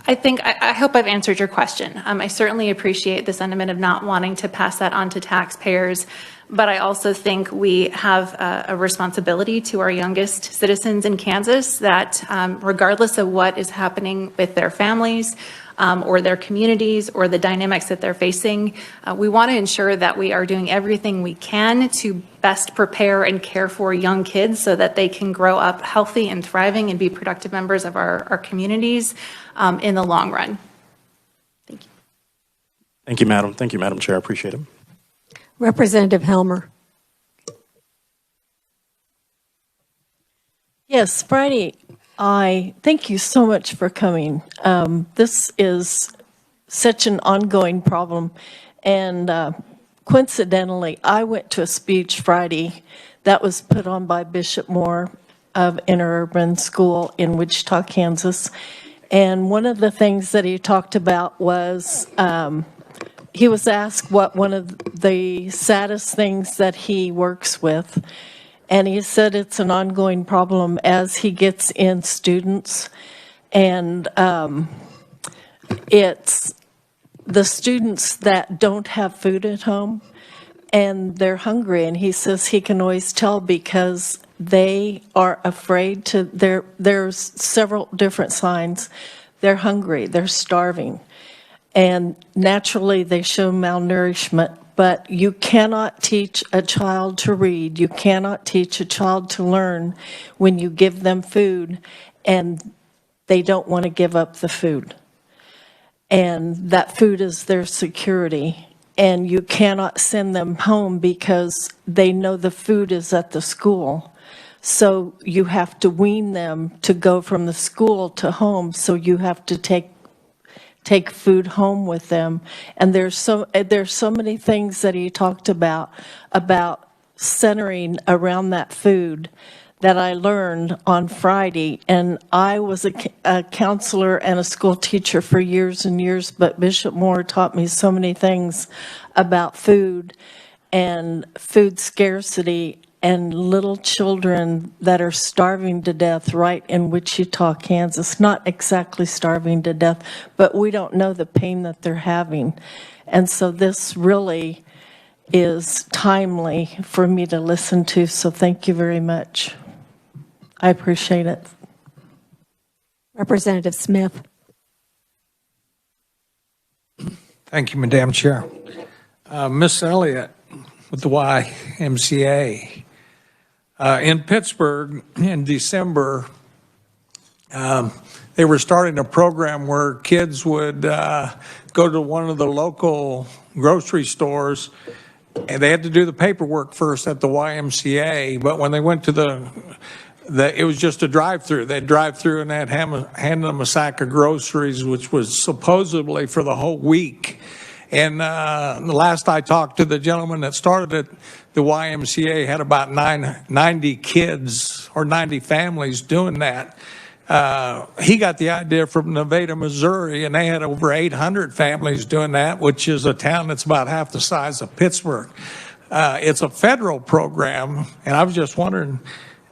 I hope I've answered your question. I certainly appreciate the sentiment of not wanting to pass that on to taxpayers, but I also think we have a responsibility to our youngest citizens in Kansas that regardless of what is happening with their families, or their communities or the dynamics that they're facing, we want to ensure that we are doing everything we can to best prepare and care for young kids so that they can grow up healthy and thriving and be productive members of our communities in the long run. Thank you. Thank you, Madam. Thank you, Madam Chair. I appreciate it. Representative Helmer. Yes, Friday. I thank you so much for coming. This is such an ongoing problem. And coincidentally, I went to a speech Friday that was put on by Bishop Moore of Interurban School in Wichita, Kansas. And one of the things that he talked about was he was asked what one of the saddest things that he works with. And he said it's an ongoing problem as he gets in students. And it's the students that don't have food at home and they're hungry. And he says he can always tell because they are afraid to, there's several different signs. They're hungry, they're starving. And naturally they show malnourishment. But you cannot teach a child to read. You cannot teach a child to learn when you give them food and they don't want to give up the food. And that food is their security. And you cannot send them home because they know the food is at the school. So you have to wean them to go from the school to home. So you have to take food home with them. And there's so many things that he talked about centering around that food that I learned on Friday. And I was a counselor and a school teacher for years and years, but Bishop Moore taught me so many things about food and food scarcity and little children that are starving to death right in Wichita, Kansas. Not exactly starving to death, but we don't know the pain that they're having. And so this really is timely for me to listen to, so thank you very much. I appreciate it. Representative Smith. Thank you, Madam Chair. Miss Elliott with the YMCA. In Pittsburgh in December, they were starting a program where kids would go to one of the local grocery stores, and they had to do the paperwork first at the YMCA, but when they went to it was just a drive-through. They'd drive through and they'd hand them a sack of groceries, which was supposedly for the whole week. And the last I talked to the gentleman that started it, the YMCA had about 90 kids or 90 families doing that. He got the idea from Nevada, Missouri, and they had over 800 families doing that, which is a town that's about half the size of Pittsburgh. It's a federal program, and I was just wondering,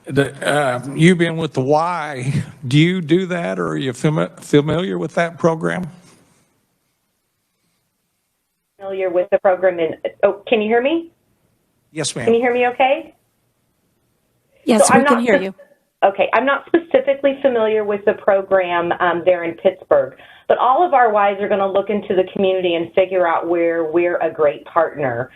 you being with the Y, do you do that, or are you familiar with that program? Familiar with the program can you hear me? Yes, ma'am. Can you hear me okay? Yes, we can hear you. Okay, I'm not specifically familiar with the program there in Pittsburgh, but all of our Ys are going to look into the community and figure out where we're a great partner.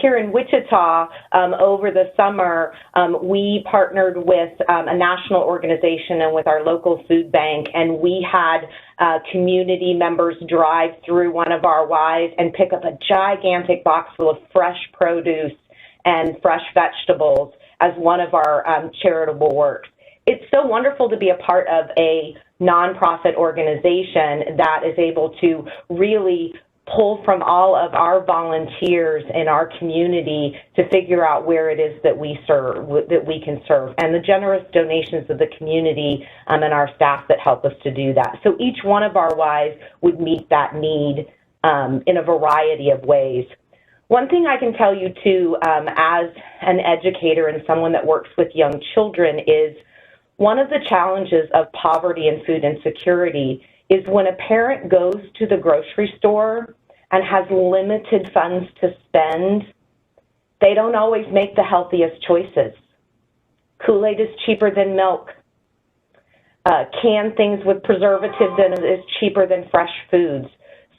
Here in Wichita, over the summer, we partnered with a national organization and with our local food bank, and we had community members drive through one of our Ys and pick up a gigantic box full of fresh produce and fresh vegetables as one of our charitable works. It's so wonderful to be a part of a nonprofit organization that is able to really pull from all of our volunteers in our community to figure out where it is that we serve, that we can serve, and the generous donations of the community and our staff that help us to do that. So each one of our Ys would meet that need in a variety of ways. One thing I can tell you too, as an educator and someone that works with young children, is one of the challenges of poverty and food insecurity is when a parent goes to the grocery store and has limited funds to spend, they don't always make the healthiest choices. Kool-Aid is cheaper than milk. Canned things with preservatives in it is cheaper than fresh foods.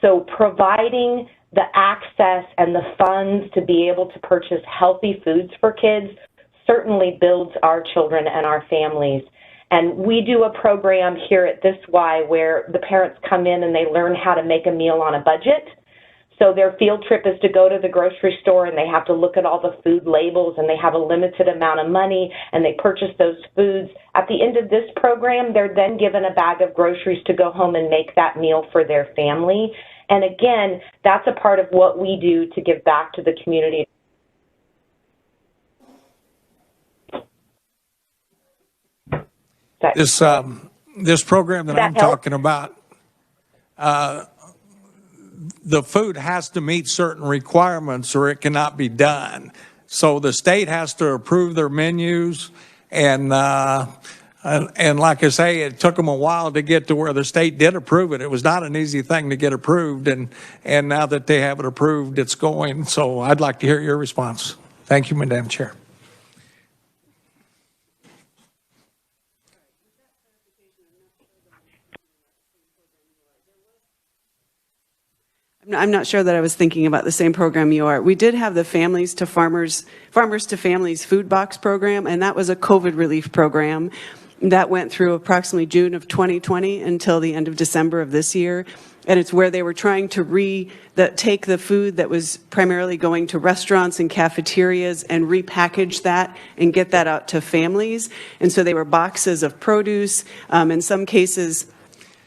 So providing the access and the funds to be able to purchase healthy foods for kids certainly builds our children and our families. And we do a program here at this Y where the parents come in and they learn how to make a meal on a budget. So their field trip is to go to the grocery store and they have to look at all the food labels and they have a limited amount of money and they purchase those foods. At the end of this program, they're then given a bag of groceries to go home and make that meal for their family. And again, that's a part of what we do to give back to the community. This program that I'm talking about, the food has to meet certain requirements or it cannot be done. So the state has to approve their menus, and like I say, it took them a while to get to where the state did approve it. It was not an easy thing to get approved, and now that they have it approved, it's going. So I'd like to hear your response. Thank you, Madam Chair. I'm not sure that I was thinking about the same program you are. We did have the Farmers to Families Food Box program, and that was a COVID relief program that went through approximately June of 2020 until the end of December of this year. And it's where they were trying to take the food that was primarily going to restaurants and cafeterias and repackage that and get that out to families. And so they were boxes of produce. In some cases,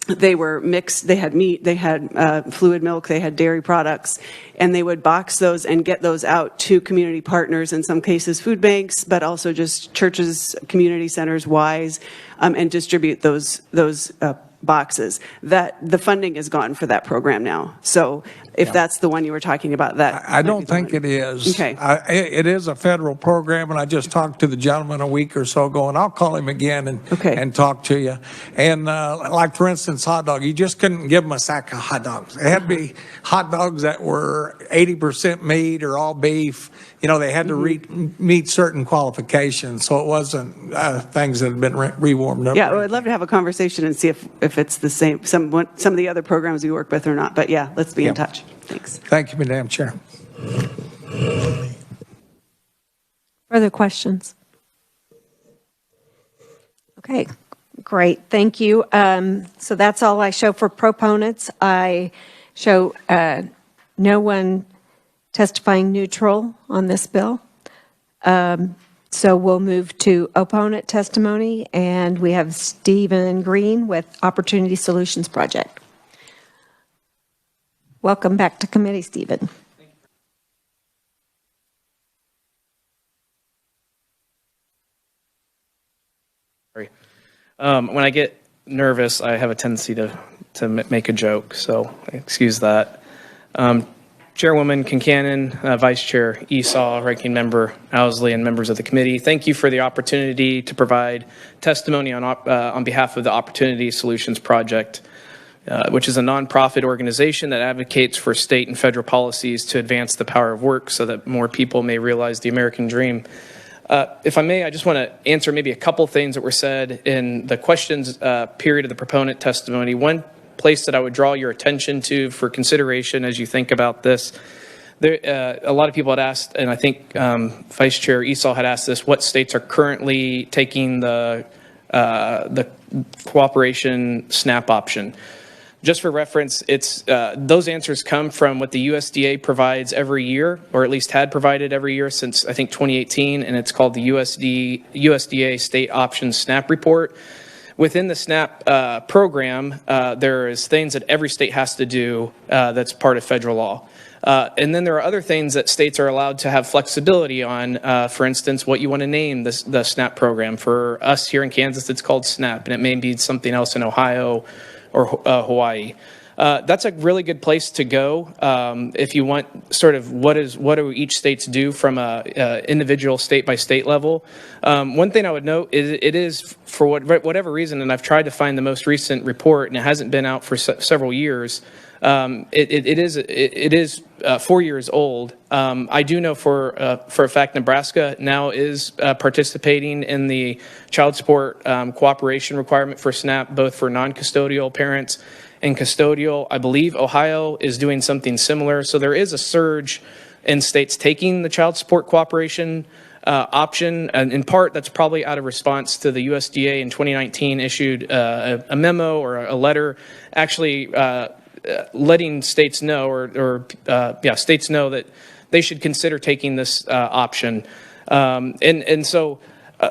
they were mixed, they had meat, they had fluid milk, they had dairy products, and they would box those and get those out to community partners, in some cases food banks, but also just churches, community centers, Ys, and distribute those boxes. That the funding is gone for that program now. So if that's the one you were talking about, that I don't think it is. Okay. It is a federal program, and I just talked to the gentleman a week or so ago, and I'll call him again and talk to you. And like, for instance, hot dog, you just couldn't give them a sack of hot dogs. It had to be hot dogs that were 80% meat or all beef. You know, they had to meet certain qualifications, so it wasn't things that had been rewarmed up. Yeah, well, I'd love to have a conversation and see if it's the same, some of the other programs we work with or not. But yeah, let's be in touch. Thanks. Thank you, Madam Chair. Further questions? Okay, great, thank you. So that's all I show for proponents. I show no one testifying neutral on this bill. So we'll move to opponent testimony, and we have Stephen Green with Opportunity Solutions Project. Welcome back to committee, Stephen. Sorry. When I get nervous, I have a tendency to make a joke, so excuse that. Chairwoman Kincannon, Vice Chair Esau, Ranking Member Owsley, and members of the committee, thank you for the opportunity to provide testimony on behalf of the Opportunity Solutions Project, which is a nonprofit organization that advocates for state and federal policies to advance the power of work so that more people may realize the American dream. If I may, I just want to answer maybe a couple things that were said in the questions period of the proponent testimony. One place that I would draw your attention to for consideration as you think about this, a lot of people had asked, and I think Vice Chair Esau had asked this, what states are currently taking the cooperation SNAP option? Just for reference, it's those answers come from what the USDA provides every year, or at least had provided every year since I think 2018, and it's called the USDA State Options SNAP Report. Within the SNAP program, there is things that every state has to do that's part of federal law. And then there are other things that states are allowed to have flexibility on. For instance, what you want to name the SNAP program. For us here in Kansas, it's called SNAP, and it may be something else in Ohio or Hawaii. That's a really good place to go if you want sort of what do each states do from a individual state by state level. One thing I would note is it is, for whatever reason, and I've tried to find the most recent report, and it hasn't been out for several years. It is 4 years old. I do know for a fact Nebraska now is participating in the child support cooperation requirement for SNAP, both for non-custodial parents and custodial. I believe Ohio is doing something similar. So there is a surge in states taking the child support cooperation option, and in part that's probably out of response to the USDA in 2019 issued a memo or a letter actually letting states know, states know that they should consider taking this option. So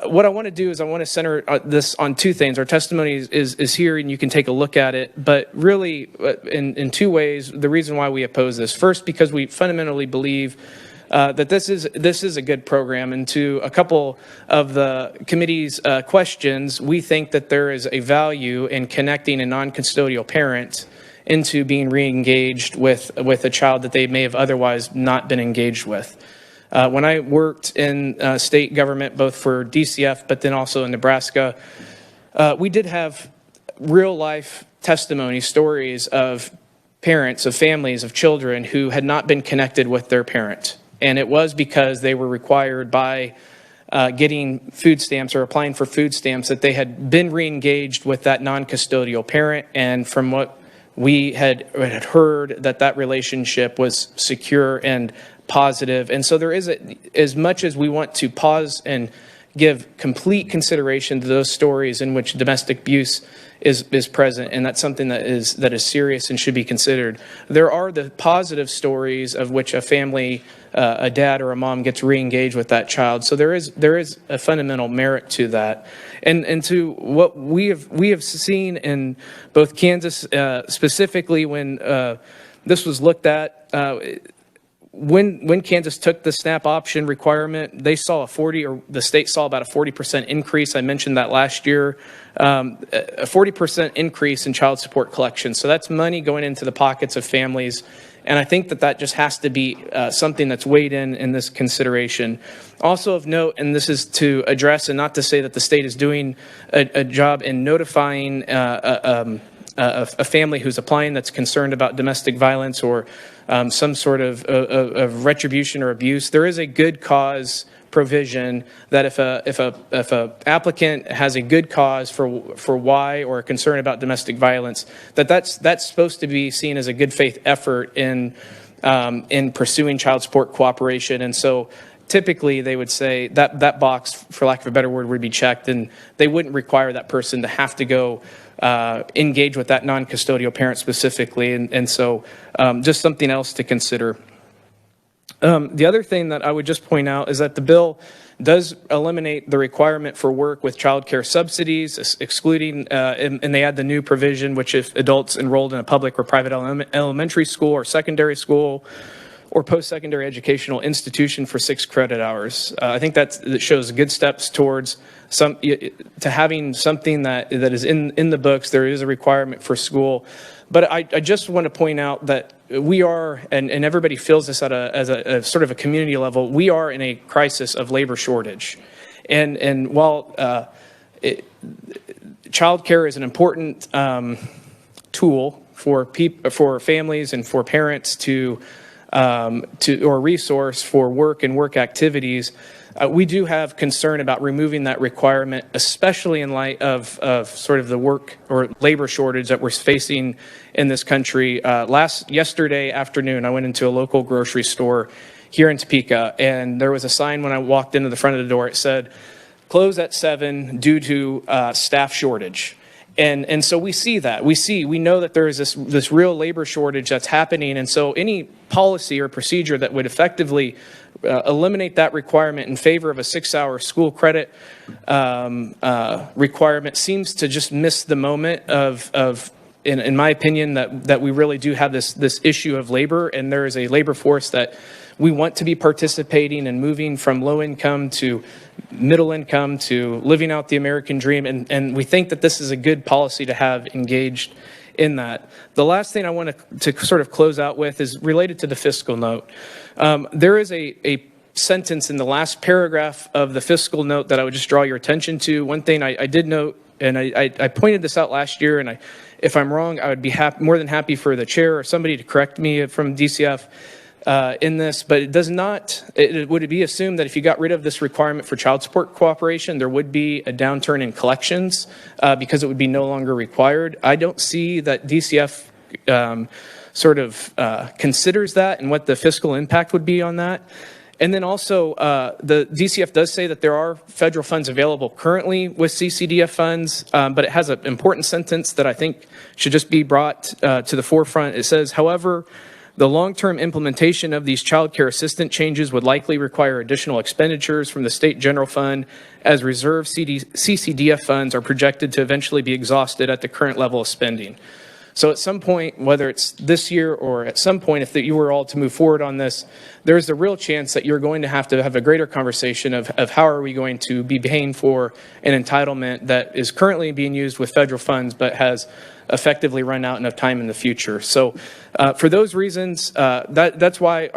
what I want to do is I want to center this on two things. Our testimony is here, and you can take a look at it. But really, in two ways, the reason why we oppose this. First, because we fundamentally believe that this is a good program. And to a couple of the committee's questions, we think that there is a value in connecting a non-custodial parent into being re-engaged with a child that they may have otherwise not been engaged with. When I worked in state government, both for DCF but then also in Nebraska, we did have real-life testimony, stories of parents, of families, of children who had not been connected with their parent. And it was because they were required by getting food stamps or applying for food stamps that they had been re-engaged with that non-custodial parent. And from what we had heard, that relationship was secure and positive. And so there is, as much as we want to pause and give complete consideration to those stories in which domestic abuse is present, and that's something that is serious and should be considered. There are the positive stories of which a family, a dad or a mom gets re-engaged with that child. So there is a fundamental merit to that. And to what we have seen in both Kansas, specifically when this was looked at, when Kansas took the SNAP option requirement, they saw the state saw about a 40% increase. I mentioned that last year, a 40% increase in child support collection. So that's money going into the pockets of families. And I think that just has to be something that's weighed in this consideration. Also of note, and this is to address and not to say that the state is doing a job in notifying a family who's applying that's concerned about domestic violence or some sort of retribution or abuse. There is a good cause provision that if a applicant has a good cause for why or a concern about domestic violence, that's supposed to be seen as a good faith effort in pursuing child support cooperation. And so typically they would say that box, for lack of a better word, would be checked, and they wouldn't require that person to have to go engage with that non-custodial parent specifically. And so just something else to consider. The other thing that I would just point out is that the bill does eliminate the requirement for work with child care subsidies, excluding, and they add the new provision, which if adults enrolled in a public or private elementary school or secondary school or post-secondary educational institution for 6 credit hours. I think that shows good steps towards to having something that is in the books. There is a requirement for school. But I just want to point out that we are, and everybody feels this as a sort of a community level, we are in a crisis of labor shortage. And while child care is an important tool for families and for parents to or resource for work and work activities, we do have concern about removing that requirement, especially in light of sort of the work or labor shortage that we're facing in this country. Yesterday afternoon, I went into a local grocery store here in Topeka, and there was a sign when I walked into the front of the door. It said, "Close at 7 due to staff shortage." And so we see that. We know that there is this real labor shortage that's happening. And so any policy or procedure that would effectively eliminate that requirement in favor of a 6-hour school credit requirement seems to just miss the moment in my opinion, that we really do have this issue of labor, and there is a labor force that we want to be participating and moving from low income to middle income to living out the American dream. And we think that this is a good policy to have engaged in that. The last thing I want to sort of close out with is related to the fiscal note. There is a sentence in the last paragraph of the fiscal note that I would just draw your attention to. One thing I did note, and I pointed this out last year, and if I'm wrong, I would be more than happy for the chair or somebody to correct me from DCF in this, but it does not, would it be assumed that if you got rid of this requirement for child support cooperation, there would be a downturn in collections because it would be no longer required? I don't see that DCF sort of considers that and what the fiscal impact would be on that. And then also, the DCF does say that there are federal funds available currently with CCDF funds, but it has an important sentence that I think should just be brought to the forefront. It says, however, the long-term implementation of these child care assistant changes would likely require additional expenditures from the state general fund, as reserved CCDF funds are projected to eventually be exhausted at the current level of spending. So at some point, whether it's this year or at some point, if you were all to move forward on this, there's a real chance that you're going to have a greater conversation of how are we going to be paying for an entitlement that is currently being used with federal funds but has effectively run out of time in the future. So for those reasons, that's why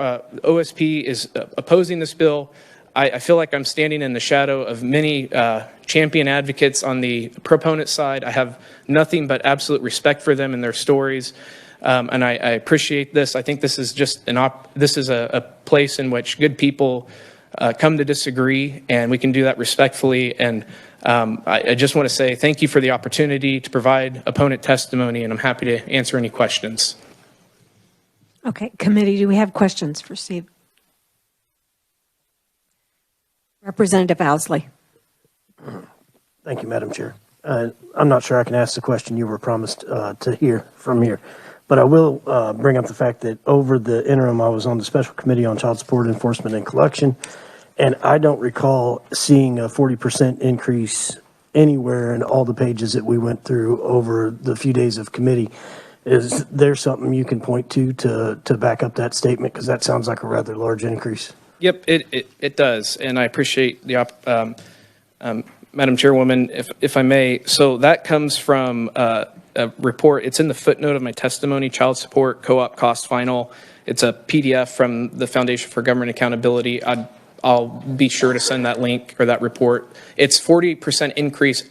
OSP is opposing this bill. I feel like I'm standing in the shadow of many champion advocates on the proponent side. I have nothing but absolute respect for them and their stories, and I appreciate this. I think this is just this is a place in which good people come to disagree, and we can do that respectfully. And I just want to say thank you for the opportunity to provide opponent testimony, and I'm happy to answer any questions. Okay, committee, do we have questions for Steve? Representative Owsley. Thank you, Madam Chair. I'm not sure I can ask the question you were promised to hear from here, but I will bring up the fact that over the interim, I was on the Special Committee on Child Support Enforcement and Collection, and I don't recall seeing a 40% increase anywhere in all the pages that we went through over the few days of committee. Is there something you can point to back up that statement? Because that sounds like a rather large increase. Yep, it does, and I appreciate the Madam Chairwoman, if I may. So that comes from a report. It's in the footnote of my testimony, Child Support Co-op Cost Final. It's a PDF from the Foundation for Government Accountability. I'll be sure to send that link or that report. It's 40% increase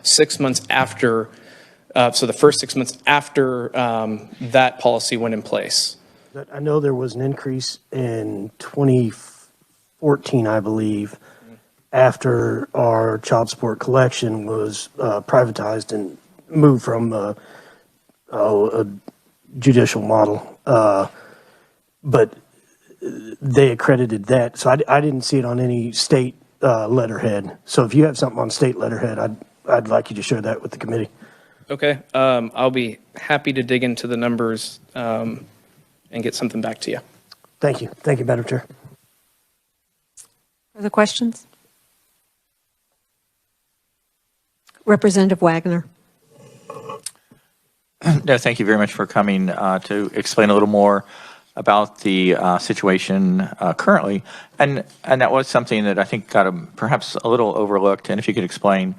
6 months after, so the first 6 months after that policy went in place. I know there was an increase in 2014, I believe, after our child support collection was privatized and moved from a judicial model. But they accredited that. So I didn't see it on any state letterhead. So if you have something on state letterhead, I'd like you to share that with the committee. Okay. I'll be happy to dig into the numbers and get something back to you. Thank you. Thank you, Madam Chair. Further questions? Representative Wagner. No, thank you very much for coming to explain a little more about the situation currently. And that was something that I think got perhaps a little overlooked, and if you could explain.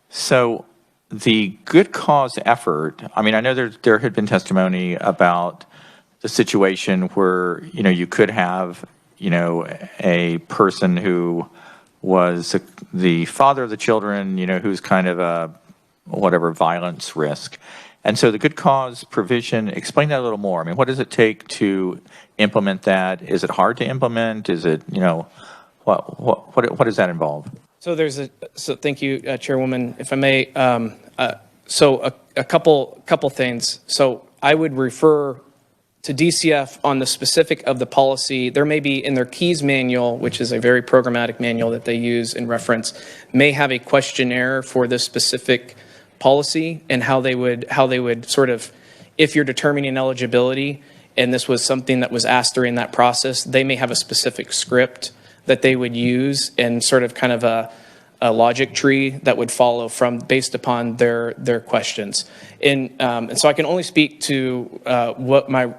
So the good cause effort, I mean, I know there had been testimony about the situation where, you could have, a person who was the father of the children, who's kind of a whatever violence risk. And so the good cause provision, explain that a little more. I mean, what does it take to implement that? Is it hard to implement? Is it, what does that involve? So thank you, Chairwoman, if I may. So a couple things. So I would refer to DCF on the specific of the policy. There may be in their KEYS manual, which is a very programmatic manual that they use in reference, may have a questionnaire for this specific policy and how they would sort of, if you're determining eligibility, and this was something that was asked during that process, they may have a specific script that they would use and sort of kind of a logic tree that would follow from based upon their questions. And so I can only speak to what my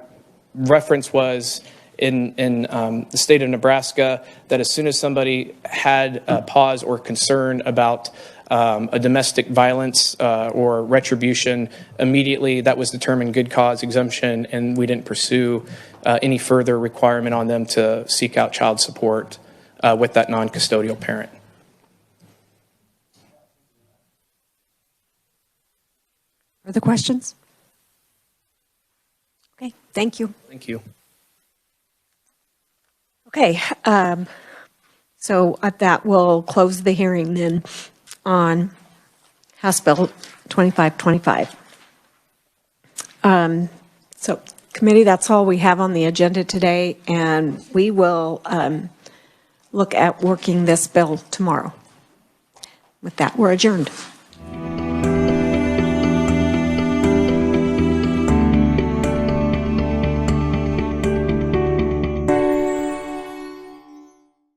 reference was in the state of Nebraska, that as soon as somebody had a pause or concern about a domestic violence or retribution, immediately that was determined good cause exemption, and we didn't pursue any further requirement on them to seek out child support with that non-custodial parent. Further questions? Okay, thank you. Thank you. Okay, so that will close the hearing then on House Bill 2525. So committee, that's all we have on the agenda today, and we will look at working this bill tomorrow. With that, we're adjourned.